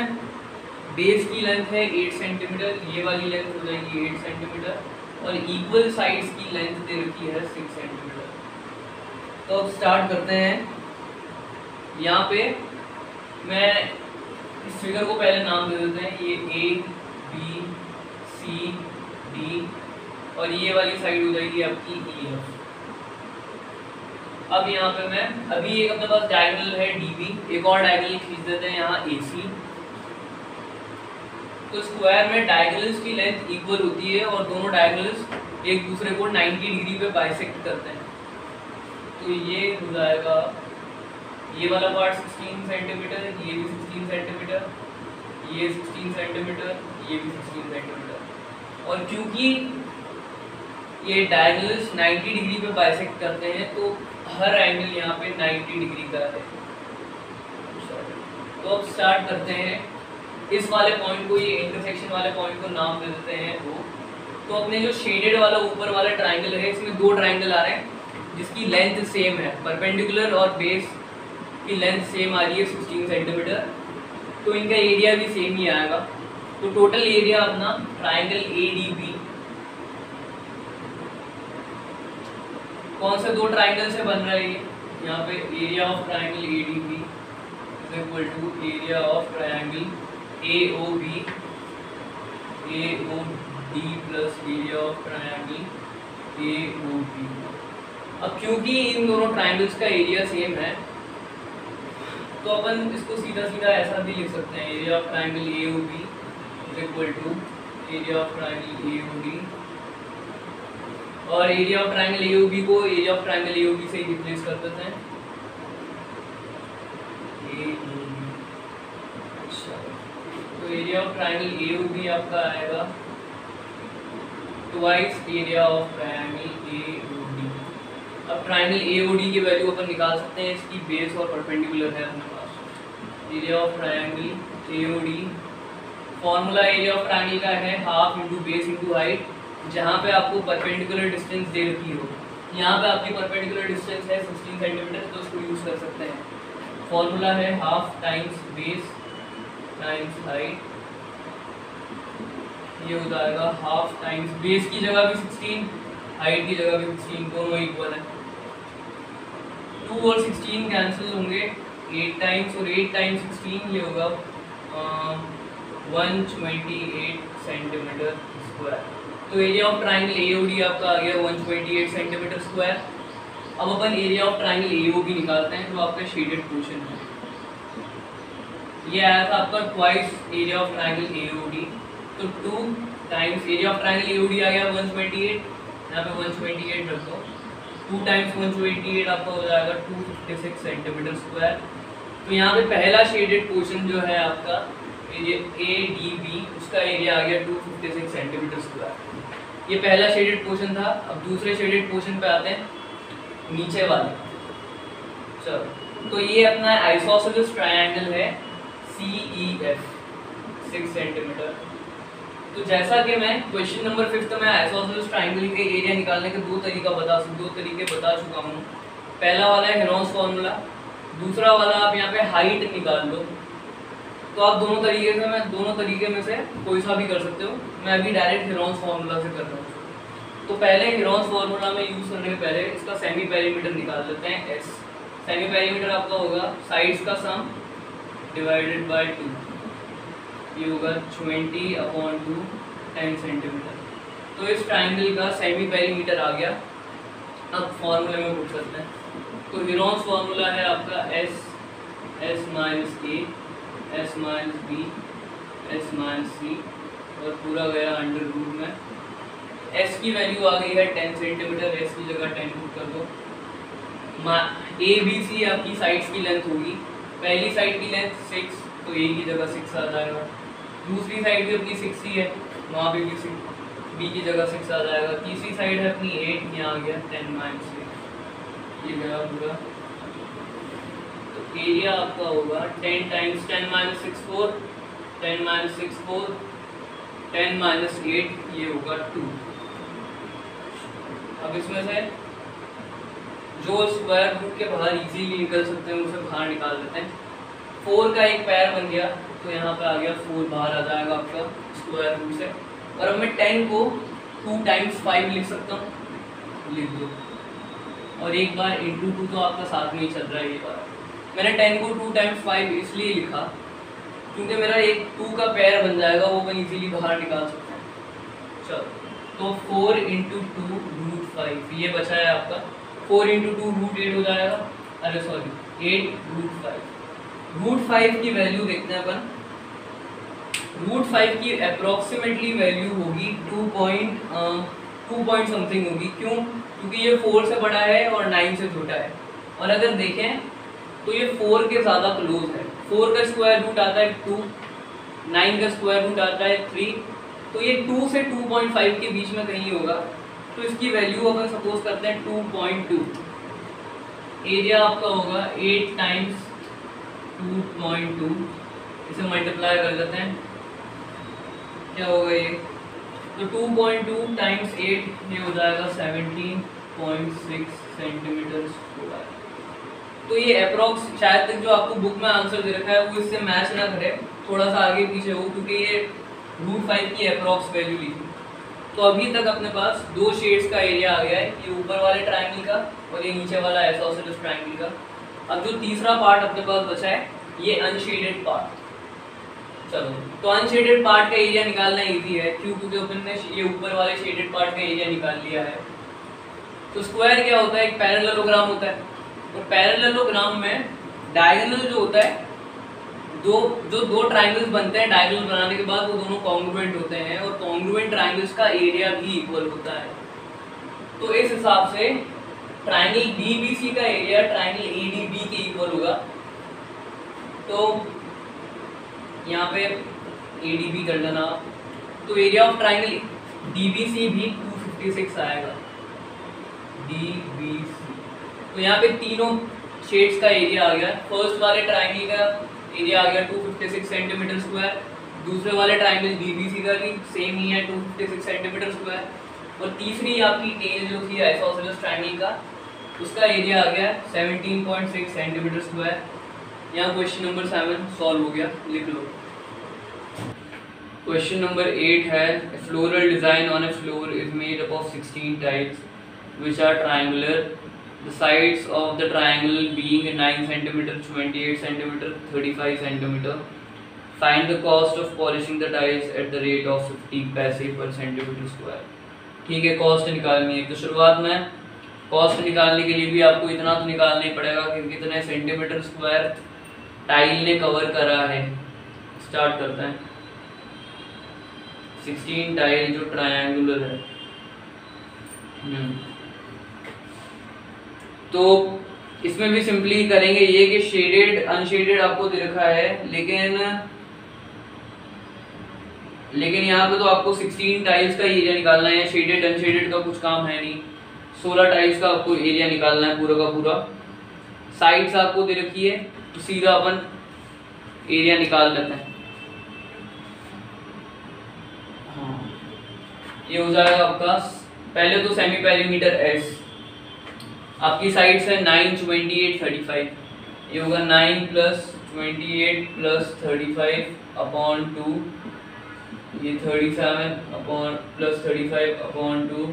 बेस की लेंथ है 8 सेंटीमीटर, ये वाली लेंथ हो जाएगी 8 सेंटीमीटर, और इक्वल साइड्स की लेंथ दे रखी है 6 सेंटीमीटर। तो अब स्टार्ट करते हैं। यहाँ पे मैं इस फिगर को पहले नाम दे देते हैं, ये A B C D, और ये वाली साइड हो जाएगी आपकी EF। अब यहाँ पे मैं अभी एक अपने पास डायगोनल है DB, एक और डायगोनल खींच देते हैं यहाँ AC। तो स्क्वायर में डायगोनल्स की लेंथ इक्वल होती है और दोनों डायगोनल्स एक दूसरे को 90 डिग्री पे बाइसेक्ट करते हैं। तो ये हो जाएगा, ये वाला पार्ट 16 सेंटीमीटर, ये भी 16 सेंटीमीटर, ये 16 सेंटीमीटर, ये भी 16 सेंटीमीटर। और क्योंकि ये डायगोनल्स 90 डिग्री पे बाइसेक्ट करते हैं तो हर एंगल यहाँ पे 90 डिग्री का है। तो अब स्टार्ट करते हैं। इस वाले पॉइंट को, ये इंटरसेक्शन वाले पॉइंट को नाम दे देते हैं O। तो अपने जो शेडेड वाला ऊपर वाला ट्राइंगल है, इसमें 2 ट्राइंगल आ रहे हैं जिसकी लेंथ सेम है, परपेंडिकुलर और बेस की लेंथ सेम आ रही है 16 सेंटीमीटर। तो इनका एरिया भी सेम ही आएगा। तो टोटल एरिया अपना ट्राइंगल ADB कौन से 2 ट्राइंगल से बन रहा है, ये यहाँ पे area of triangle ADB is equal to area of triangle AOB plus area of triangle AOB। अब क्योंकि इन दोनों ट्राइंगल्स का एरिया सेम है तो अपन इसको सीधा सीधा ऐसा भी लिख सकते हैं, area of triangle AOB is equal to area of triangle AOD, और एरिया ऑफ ट्राइंगल AOB को एरिया ऑफ ट्राइंगल AOB से रिप्लेस कर देते हैं, तो एरिया ऑफ ट्राइंगल AOB आपका आएगा twice area of triangle AOD। अब ट्राइंगल AOD की वैल्यू अपन निकाल सकते हैं, इसकी बेस और परपेंडिकुलर है अपने पास। Area of triangle AOD, formula area of triangle का है half into base into height, जहाँ पे आपको परपेंडिकुलर डिस्टेंस दे रखी हो। यहाँ पे आपकी परपेंडिकुलर डिस्टेंस है 16 सेंटीमीटर, तो उसको यूज़ कर सकते हैं। फॉर्मूला है half times base times height, ये हो जाएगा हाफ टाइम्स बेस की जगह भी 16, हाइट की जगह भी 16, दोनों इक्वल है। 2 और 16 कैंसिल होंगे, 8 टाइम्स और 8 टाइम्स 16, ये होगा 128 सेंटीमीटर स्क्वायर। तो एरिया ऑफ ट्राइंगल AOD आपका आ गया 128 सेंटीमीटर स्क्वायर। अब अपन एरिया ऑफ ट्राइंगल AOB निकालते हैं, जो आपका शेडेड पोर्शन है। ये आया था आपका twice area of triangle AOD, तो 2 times area of triangle AOD आ गया 128, यहाँ पे 128 रख दो, 2 टाइम्स 128 आपका हो जाएगा 256 सेंटीमीटर स्क्वायर। तो यहाँ पे पहला शेडेड पोर्शन जो है आपका एरिया ADB, उसका एरिया आ गया 256 सेंटीमीटर स्क्वायर। ये पहला शेडेड पोर्शन था। अब दूसरे शेडेड पोर्शन पे आते हैं, नीचे वाले। चलो, तो ये अपना आइसोसेलेस ट्रायंगल है CEF 6 सेंटीमीटर। तो जैसा कि मैं क्वेश्चन नंबर 5 में आइसोसेलेस ट्रायंगल के एरिया निकालने के 2 तरीके बता चुका हूँ। पहला वाला है हेरोन्स फॉर्मूला, दूसरा वाला आप यहाँ पे हाइट निकाल लो। तो आप दोनों तरीके में से कोई सा भी कर सकते हो। मैं अभी डायरेक्ट हेरोन्स फार्मूला से कर रहा हूँ। तो पहले हेरोन्स फार्मूला में यूज़ करने के पहले इसका सेमी पेरीमीटर निकाल लेते हैं S। सेमी पेरीमीटर आपका होगा साइड्स का सम डिवाइडेड बाय 2, ये होगा 20/2 10 सेंटीमीटर। तो इस ट्राइंगल का सेमी पेरीमीटर आ गया। अब फॉर्मूले में पूछ सकते हैं। तो हेरोन्स फार्मूला है आपका S minus A S minus B S minus C, और पूरा गया अंडर रूट में। S की वैल्यू आ गई है 10 सेंटीमीटर, S की जगह 10 पुट कर दो। ABC आपकी साइड्स की लेंथ होगी। पहली साइड की लेंथ 6, तो A की जगह 6 आ जाएगा। दूसरी साइड भी अपनी 6 ही है, वहाँ पे भी 6, B की जगह 6 आ जाएगा। तीसरी साइड है अपनी 8, यहाँ आ गया 10 माइनस 6, ये गया पूरा। एरिया आपका होगा 10 टाइम्स 10 माइनस 6 4, 10 माइनस 6 4, 10 माइनस 8 ये होगा 2। अब इसमें से जो स्क्वायर रूट के बाहर इजीली निकल सकते हैं उसे बाहर निकाल देते हैं। 4 का एक पैर बन गया तो यहाँ पे आ गया 4 बाहर आ जाएगा आपका स्क्वायर रूट से। और अब मैं 10 को 2 टाइम्स 5 लिख सकता हूँ, लिख दो। और एक बार इंटू 2 तो आपका साथ में ही चल रहा है। ये बार मैंने 10 को 2 टाइम्स 5 इसलिए लिखा क्योंकि मेरा एक 2 का पैर बन जाएगा, वो मैं इजीली बाहर निकाल सकता हूँ। चलो तो 4 इंटू 2 रूट 5 ये बचा है आपका। 4 इंटू 2 रूट 8 हो जाएगा, अरे सॉरी 8 रूट 5। रूट 5 की वैल्यू देखते हैं अपन। रूट 5 की अप्रोक्सीमेटली वैल्यू होगी 2 पॉइंट समथिंग होगी। क्यों? क्योंकि ये 4 से बड़ा है और 9 से छोटा है। और अगर देखें तो ये 4 के ज़्यादा क्लोज है। 4 का स्क्वायर रूट आता है 2, 9 का स्क्वायर रूट आता है 3, तो ये 2 से 2.5 के बीच में कहीं होगा। तो इसकी वैल्यू अपन सपोज करते हैं 2.2। एरिया आपका होगा 8 टाइम्स 2.2, इसे मल्टीप्लाई कर देते हैं, क्या होगा ये? तो 2.2 टाइम्स 8 ये हो जाएगा 17.6 सेंटीमीटर स्क्वायर। तो ये अप्रॉक्स शायद तक जो आपको बुक में आंसर दे रखा है वो इससे मैच ना करे, थोड़ा सा आगे पीछे हो, क्योंकि ये रूट 5 की अप्रॉक्स वैल्यू लिखी। तो अभी तक अपने पास 2 शेड्स का एरिया आ गया है, ये ऊपर वाले ट्रायंगल का और ये नीचे वाला आइसोसेलेस ट्रायंगल का। अब जो तीसरा पार्ट अपने पास बचा है ये अनशेडेड पार्ट। चलो तो अनशेडेड पार्ट का एरिया निकालना इजी है, क्यों? क्योंकि अपन ने ये ऊपर वाले शेडेड पार्ट का एरिया निकाल लिया है। तो स्क्वायर क्या होता है? एक पैरेललोग्राम होता है, और पैरेललोग्राम में डायगोनल जो होता है, दो ट्रायंगल्स बनते हैं, डायगोनल बनाने के बाद वो दोनों कॉन्ग्रुएंट होते हैं, और कॉन्ग्रुएंट ट्रायंगल्स का एरिया भी इक्वल होता है। तो इस हिसाब से ट्रायंगल DBC का एरिया ट्रायंगल ADB के इक्वल होगा। तो यहाँ पे ADB कर लेना। तो एरिया ऑफ ट्रायंगल DBC भी 256 आएगा, DBC। तो यहाँ पे तीनों शेड्स का एरिया आ गया। फर्स्ट वाले ट्रायंगल का एरिया आ गया 256 सेंटीमीटर स्क्वायर, दूसरे वाले ट्रायंगल DBC का भी सेम ही है 256 सेंटीमीटर स्क्वायर, और तीसरी आपकी टेल जो थी आइसोसेलेस ट्रायंगल का, उसका एरिया आ गया 17.6 सेंटीमीटर स्क्वायर। यहाँ क्वेश्चन नंबर 7 सॉल्व हो गया, लिख लो। क्वेश्चन नंबर 8 है, floral design on A floor is made up of 16 tiles which are triangular, the sides of the triangle being 9 cm, 28 cm, 35 cm. Find the cost of polishing the tiles at the rate of 50 पैसे per centimeter square। ठीक है, cost निकालनी है। तो शुरुआत में cost निकालने के लिए भी आपको इतना तो निकालना ही पड़ेगा कि कितने सेंटीमीटर स्क्वायर टाइल ने कवर करा है। स्टार्ट करते हैं। 16 टाइल जो ट्रायंगुलर है, तो इसमें भी सिंपली करेंगे ये कि शेडेड अनशेडेड आपको दे रखा है, लेकिन यहाँ पे तो आपको 16 टाइल्स का एरिया निकालना है। शेडेड अनशेडेड का कुछ काम है नहीं। 16 टाइल्स का आपको एरिया निकालना है पूरा का पूरा। साइड्स आपको दे रखी है, तो सीधा अपन एरिया निकाल लेते हैं। हाँ, ये हो जाएगा आपका पहले तो सेमी पेरीमीटर S, आपकी साइड्स है 9, 28, 35। ये होगा 9 + 28 + 35 अपॉन 2, ये 37 अपॉन + 35 अपॉन 2,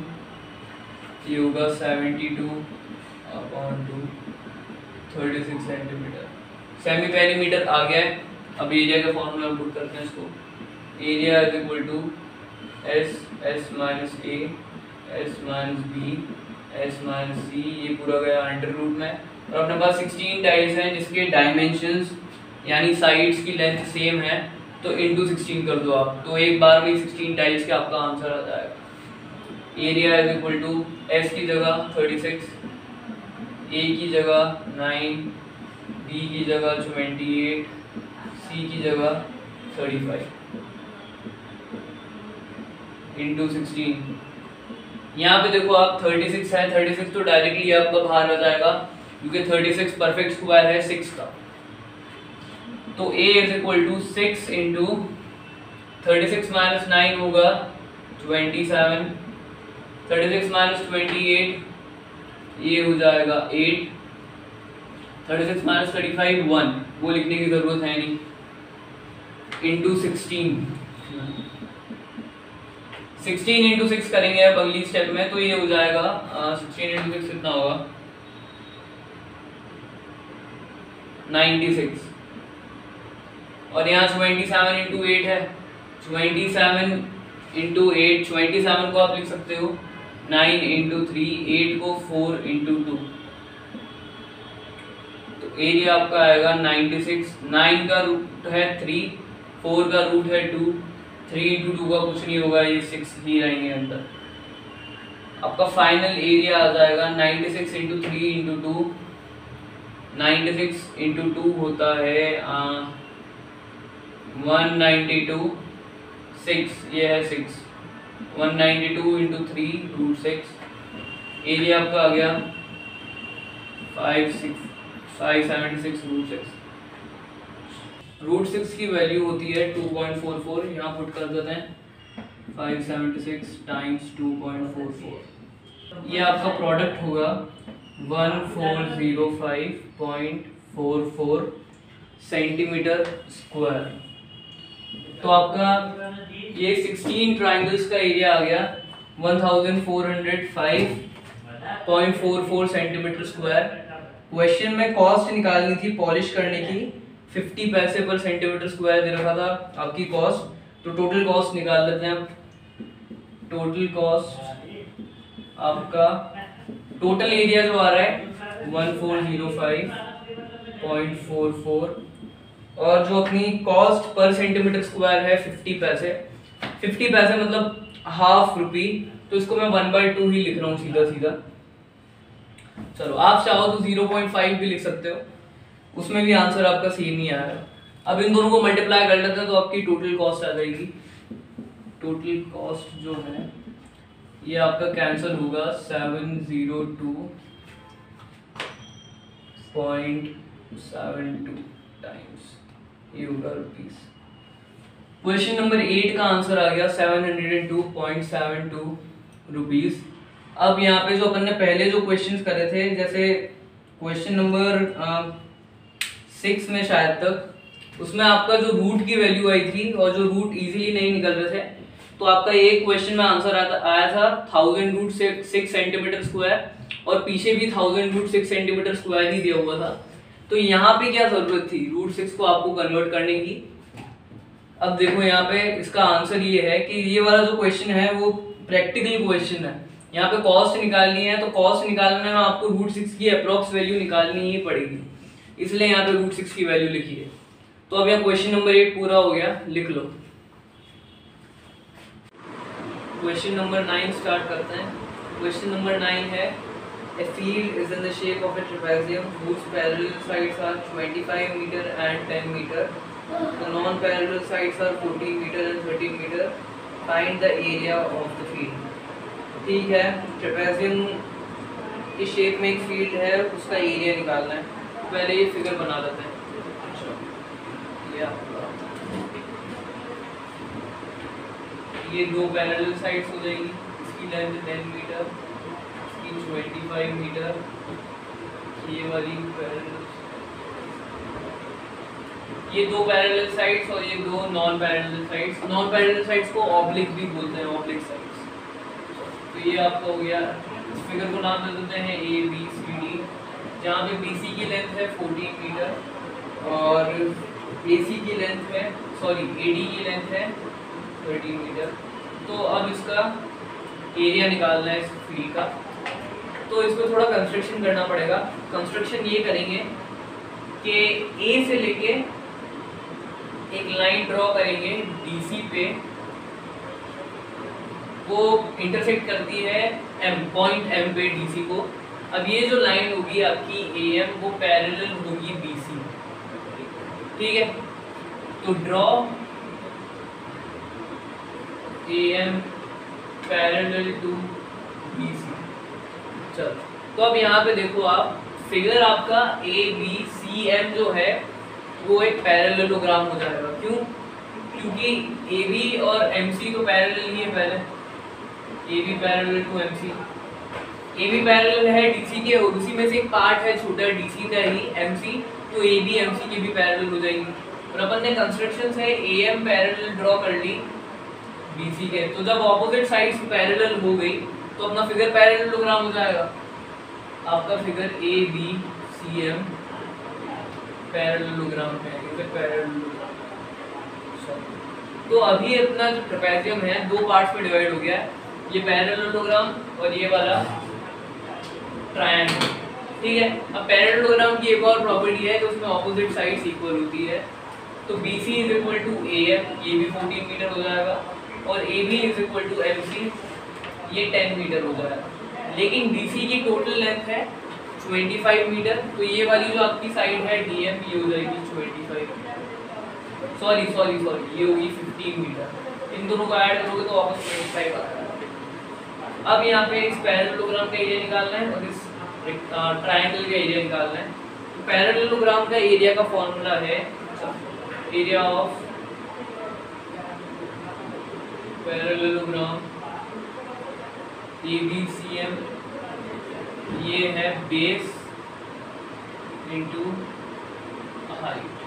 ये होगा 72 अपॉन 2, 36 सेंटीमीटर। सेमी पेरीमीटर आ गया है। अब एरिया का फॉर्मूला पुट करते हैं इसको। Area is equal to S minus A, S minus B, S minus C, ये पूरा गया अंडर रूट में। और अपने पास 16 टाइल्स हैं जिसके डायमेंशंस यानी साइड्स की लेंथ सेम है, तो इंटू 16 कर दो आप, तो एक बार में 16 टाइल्स के आपका आंसर आ जाएगा। Area is equal to S की जगह 36, A की जगह 9, B की जगह 28, C की जगह 35 इंटू 16। यहाँ पे देखो आप 36 है, 36 तो डायरेक्टली आपका बाहर आ जाएगा क्योंकि 36 परफेक्ट स्क्वायर है 6 का। तो A is equal to 6 into 36 minus 9 होगा 27, 36 माइनस 28 ये हो जाएगा 8, 36 माइनस 35 1, वो लिखने की जरूरत है नहीं, इंटू 16 इंटू 6 करेंगे अब अगली स्टेप में, तो ये हो जाएगा 16 इंटू 6 कितना होगा 96, और यहाँ 27 इंटू 8 है, 27 इंटू 8, 27 को आप लिख सकते हो 9 इंटू 3, 8 को 4 इंटू 2, तो एरिया आपका आएगा 96। 9 का रूट है 3, 4 का रूट है 2, 3 इंटू 2 का कुछ नहीं होगा, ये 6 ही रहेंगे अंदर। आपका फाइनल एरिया आ जाएगा 96 इंटू 3 इंटू 2, 96 इंटू 2 होता है 192, 6 ये है 6, 192 इंटू 3 रूट 6, एरिया आपका आ गया 576 रूट 6। रूट 6 की वैल्यू होती है 2.44, यहाँ पुट कर देते हैं 576 टाइम्स 2.44, ये आपका प्रोडक्ट होगा 1405.44 सेंटीमीटर स्क्वायर। तो आपका ये 16 ट्राइंगल्स का एरिया आ गया 1405.44 सेंटीमीटर स्क्वायर। क्वेश्चन में कॉस्ट निकालनी थी पॉलिश करने की, 50 पैसे पर सेंटीमीटर स्क्वायर दे रखा था आपकी कॉस्ट, तो टोटल कॉस्ट निकाल लेते हैं। टोटल कॉस्ट आपका, टोटल एरिया जो आ रहा है 1405.44, और जो अपनी कॉस्ट पर सेंटीमीटर स्क्वायर है 50 पैसे, 50 पैसे मतलब हाफ रुपी, तो इसको मैं 1/2 ही लिख रहा हूँ सीधा सीधा। चलो आप चाहो तो 0.5 भी लिख सकते हो, उसमें भी आंसर आपका सेम ही आएगा। अब इन दोनों को मल्टीप्लाई कर लेते हैं तो आपकी टोटल कॉस्ट आ जाएगी। टोटल कॉस्ट जो है ये आपका कैंसिल होगा 702.72 टाइम्स, ये होगा रुपीस। क्वेश्चन नंबर 8 का आंसर आ गया 702.72 रुपीस। अब यहाँ पे जो अपन ने पहले जो क्वेश्चंस करे थे, जैसे क्वेश्चन नंबर 6 में शायद तक, उसमें आपका जो रूट की वैल्यू आई थी और जो रूट इजीली नहीं निकल रहे थे, तो आपका एक क्वेश्चन में आंसर आया था 1000√6 सेंटीमीटर स्क्वायर, और पीछे भी 1000√6 सेंटीमीटर स्क्वायर ही दिया हुआ था। तो यहाँ पे क्या जरूरत थी √6 को आपको कन्वर्ट करने की। अब देखो यहाँ पे इसका आंसर ये है कि ये वाला जो क्वेश्चन है वो प्रैक्टिकल क्वेश्चन है। यहाँ पे कॉस्ट निकालनी है, तो कॉस्ट निकालने में आपको √6 की अप्रॉक्स वैल्यू निकालनी ही पड़ेगी, इसलिए यहाँ पे √6 की वैल्यू लिखी है। तो अब यहाँ क्वेश्चन नंबर 8 पूरा हो गया, लिख लो। क्वेश्चन नंबर 9 स्टार्ट करते हैं। क्वेश्चन नंबर 9 है, a field is in the shape of a trapezium whose parallel sides are 25 meter and 10 meter. The non-parallel sides are 14 meter and 13 meter. Find the area of the field. ठीक है, trapezium की shape में एक field है, उसका area निकालना है। पहले ये फिगर बना लेते हैं। ये दो पैरेलल साइड्स हो जाएंगी, इसकी लेंथ 10 मीटर, इसकी 25 मीटर, ये वाली पैरेलल, ये दो पैरेलल साइड्स और ये दो non parallel sides. Non parallel sides को ऑब्लिक भी बोलते हैं, ऑब्लिक साइड्स। तो ये आपका हो गया, इस फिगर को नाम दे देते हैं ABCD, जहाँ पे BC की लेंथ है 14 मीटर और AC की लेंथ है, सॉरी AD की लेंथ है 13 मीटर। तो अब इसका एरिया निकालना है इस फील्ड का, तो इसको थोड़ा कंस्ट्रक्शन करना पड़ेगा। कंस्ट्रक्शन ये करेंगे कि A से लेके एक लाइन ड्रॉ करेंगे DC पे, वो इंटरसेक्ट करती है पॉइंट M पे DC को। अब ये जो लाइन होगी आपकी AM, वो पैरेलल होगी BC, ठीक है। तो draw AM parallel to BC। चलो, तो अब यहाँ पे देखो आप, फिगर आपका ABCM जो है वो एक पैरेललोग्राम हो जाएगा। क्यों? क्योंकि ए बी और एम सी तो पैरेलल ही है। पहले A B parallel to M C, A B parallel है डी सी के, और उसी में से एक पार्ट है छोटा डी सी का ही एम सी, तो ए बी एम सी की भी पैरेलल हो जाएगी। और अपन ने कंस्ट्रक्शन से ए एम पैरेलल ड्रॉ कर ली बी सी के, तो जब ऑपोजिट साइड्स पैरेलल हो गई तो अपना फिगर पैरेललोग्राम हो जाएगा। आपका figure A B C M parallelogram है, फिर पैरेललोग्राम। तो अभी अपना जो ट्रेपेजियम है दो पार्ट्स में डिवाइड हो गया है, ये पैरेललोग्राम और ये वाला ट्रायंगल, ठीक है। अब पैरेललोग्राम की एक और प्रॉपर्टी है कि उसमें ऑपोजिट साइड्स इक्वल होती है। तो BC is equal to AM, ये भी 14 मीटर हो जाएगा, और AB is equal to MC, ये 10 मीटर हो जाएगा। लेकिन BC की टोटल लेंथ है 25 मीटर, तो ये वाली जो आपकी साइड है DM, ये हो जाएगी 25, सॉरी ये होगी 15 मीटर। इन दोनों को ऐड करोगे तो वापस 25 आ जाएगा। अब यहाँ पे इस पैरेललोग्राम का एरिया निकालना है और इस ट्रायंगल का एरिया निकालना है। तो पैरेललोग्राम का एरिया का फॉर्मूला है एरिया ऑफ पैरेललोग्राम ABCM, ये है बेस इनटू हाइट।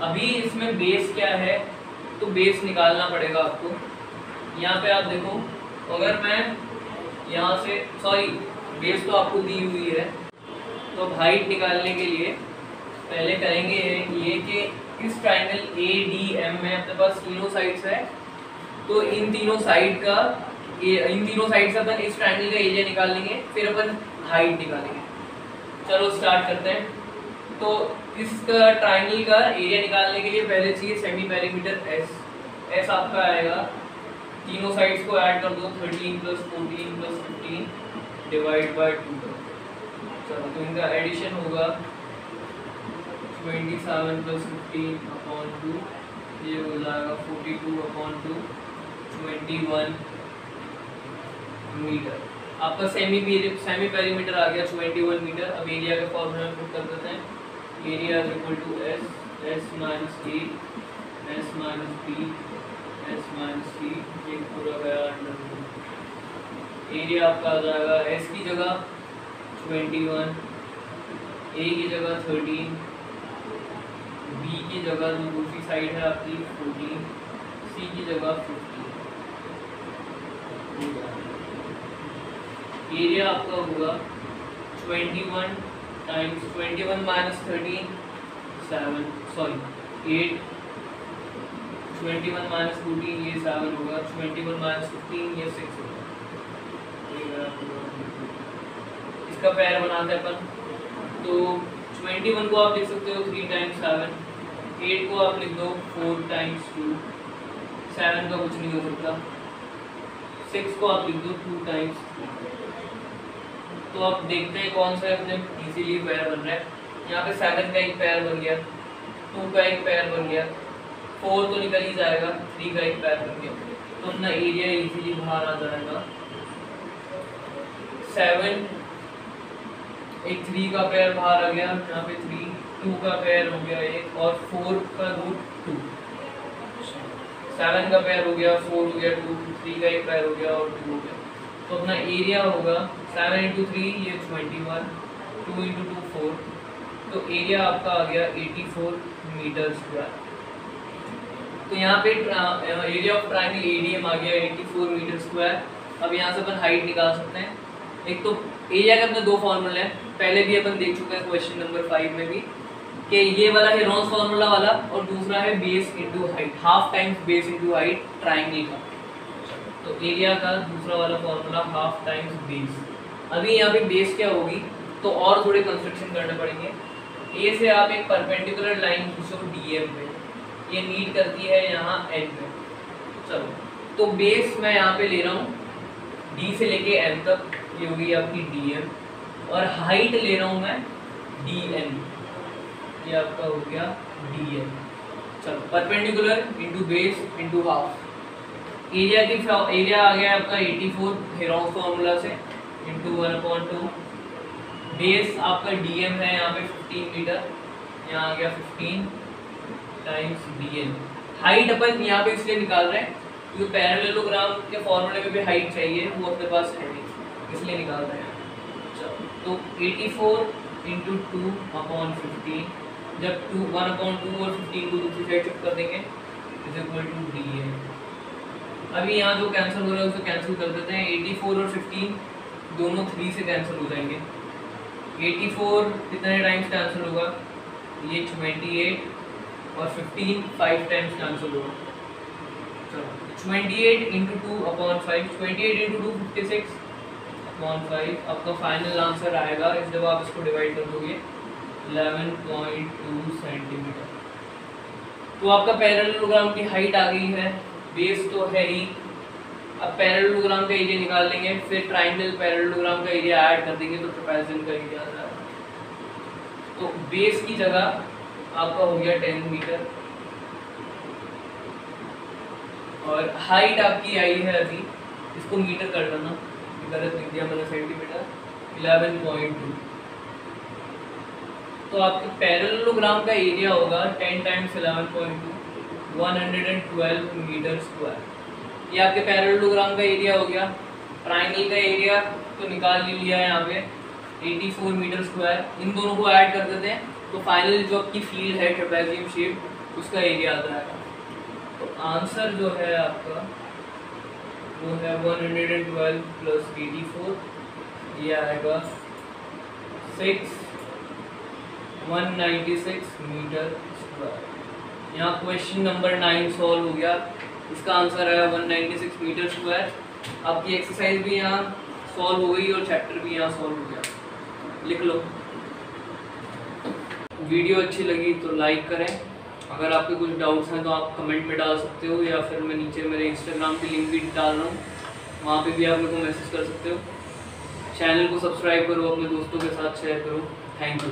अभी इसमें बेस क्या है, तो बेस निकालना पड़ेगा आपको। यहाँ पे आप देखो, अगर मैं यहाँ से बेस तो आपको दी हुई है, तो हाइट निकालने के लिए पहले करेंगे ये कि इस ट्रायंगल ADM में अपने पास तीनों साइड्स है, तो इन तीनों साइड से अपन इस ट्रायंगल का एरिया निकाल लेंगे, फिर अपन हाइट निकालेंगे। चलो स्टार्ट करते हैं। तो इसका ट्रायंगल का एरिया निकालने के लिए पहले चाहिए सेमी पेरीमीटर S आपका आएगा, तीनों साइड्स को ऐड कर दो, 13 + 14 + 15 डिवाइड बाय 2। चलो तो इनका एडिशन होगा 27 + 15/2, ये हो जाएगा 42/2, 21 मीटर। आपका सेमी पेरीमीटर आ गया 21 मीटर। अब एरिया के फॉर्मूला में पुट कर देते हैं, area is equal to S - A S - B S - C, ये पूरा गया अंडर। एरिया आपका आ जाएगा S की जगह 21, A की जगह 13, B की जगह जो दूसरी साइड है आपकी 14, C की जगह 15। एरिया आपका होगा 21 टाइम्स 21 - 13 7, 8, 21 - 14 ये 7 होगा, 21 - 15 ये 6 होगा। इसका पैर बनाते हैं अपन, तो 21 को आप लिख सकते हो 3 × 7, 8 को आप लिख दो 4 × 2, 7 का कुछ नहीं हो सकता, 6 को आप लिख दो 2 × 3। तो आप देखते हैं कौन सा अपने इजीली पैर बन रहा है। यहाँ पे 7 का एक पैर बन गया, 2 का एक पैर बन गया, 4 तो निकल ही जाएगा, 3 का एक पैर बन गया, तो अपना एरिया इजीली बाहर आ जाएगा। 7 एक 3 का पैर बाहर आ गया, यहाँ पे 3, 2 का पैर हो गया एक, और 4 का रूट 2, 7 का पैर हो गया, 4 हो गया 2, 3 का एक पैर हो गया और 2 हो गया। तो अपना एरिया होगा 7 × 3 ये 21, 2 × 2 4, तो एरिया आपका आ गया 84 मीटर स्क्वायर। तो यहाँ पे एरिया ऑफ ट्रायंगल ADM आ गया 84 मीटर स्क्वायर। अब यहाँ से अपन हाइट निकाल सकते हैं। एक तो एरिया के अपने दो फॉर्मूले हैं, पहले भी अपन देख चुके हैं क्वेश्चन नंबर 5 में भी, कि ये वाला है रॉन्स फार्मूला वाला, और दूसरा है base into height, half times base into height triangle का। तो एरिया का दूसरा वाला फॉर्मूला हाफ टाइम्स बेस। अभी यहाँ पे बेस क्या होगी, तो और थोड़े कंस्ट्रक्शन करने पड़ेंगे। ए से आप एक परपेंडिकुलर लाइन खींचो DM पे, ये मीट करती है यहाँ N पे। चलो तो बेस मैं यहाँ पे ले रहा हूँ D से लेके M तक, ये होगी आपकी DM, और हाइट ले रहा हूँ मैं DN, ये आपका हो गया DN। चलो perpendicular into base into half. Area आ गया आपका 84 हेरोन्स फार्मूला से इनटू 1/2। बेस आपका DM है यहाँ पे 15 मीटर, यहाँ आ गया 15 टाइम्स DN। हाइट अपन यहाँ पे इसलिए निकाल रहे हैं क्योंकि पैरेललोग्राम के फॉर्मूले में भी हाइट चाहिए, वो अपने पास है नहीं, इसलिए निकाल रहे हैं। चलो तो 84 इंटू 2/15, जब 1/2 और 15 को दूसरी साइड शिफ्ट कर देंगे इज इक्वल टू डी है। अभी यहाँ जो कैंसिल हो रहा है उसे कैंसिल कर देते हैं। 84 और 15 दोनों 3 से कैंसिल हो जाएंगे। 84 कितने टाइम्स कैंसिल होगा, ये 28 और 15 5 टाइम्स कैंसिल होगा। चलो 28 इंटू 2/5, 28 इंटू 2 56/5 आपका फाइनल आंसर आएगा। जब आप इसको डिवाइड कर दोगे 11.2 सेंटीमीटर। तो आपका पैरेललोग्राम की हाइट आ गई है, बेस तो है ही। अब पैरेललोग्राम का एरिया निकाल लेंगे, फिर ट्राइंगल पैरेललोग्राम का एरिया ऐड कर देंगे तो ट्रापेज़ोइड का एरिया आ जाएगा। तो बेस की जगह आपका हो गया 10 मीटर और हाइट आपकी आई है, अभी इसको मीटर कर लेना, गलत लिख दिया मैंने सेंटीमीटर, 11.2। तो आपके पैरेललोग्राम का एरिया होगा 10 टाइम्स 11.2, 112 मीटर स्क्वायर। ये आपके पैरेललोग्राम का एरिया हो गया। ट्राइंगल का एरिया तो निकाल ही लिया है यहाँ पे 84 मीटर स्क्वायर। इन दोनों को ऐड कर देते हैं तो फाइनल जो आपकी फील्ड है ट्रेपेजियम शेप उसका एरिया आ जाएगा। तो आंसर जो है आपका वो है 112 प्लस 84, ये आएगा 196 मीटर स्क्वायर। यहाँ क्वेश्चन नंबर 9 सॉल्व हो गया, इसका आंसर है 196 मीटर स्क्वायर। आपकी एक्सरसाइज भी यहाँ सॉल्व हो गई और चैप्टर भी यहाँ सॉल्व हो गया, लिख लो। वीडियो अच्छी लगी तो लाइक करें, अगर आपके कुछ डाउट्स हैं तो आप कमेंट में डाल सकते हो, या फिर मैं नीचे मेरे इंस्टाग्राम की लिंक भी डाल रहा हूँ, वहाँ पे भी आप मेरे को मैसेज कर सकते हो। चैनल को सब्सक्राइब करो, अपने दोस्तों के साथ शेयर करो। Thank you.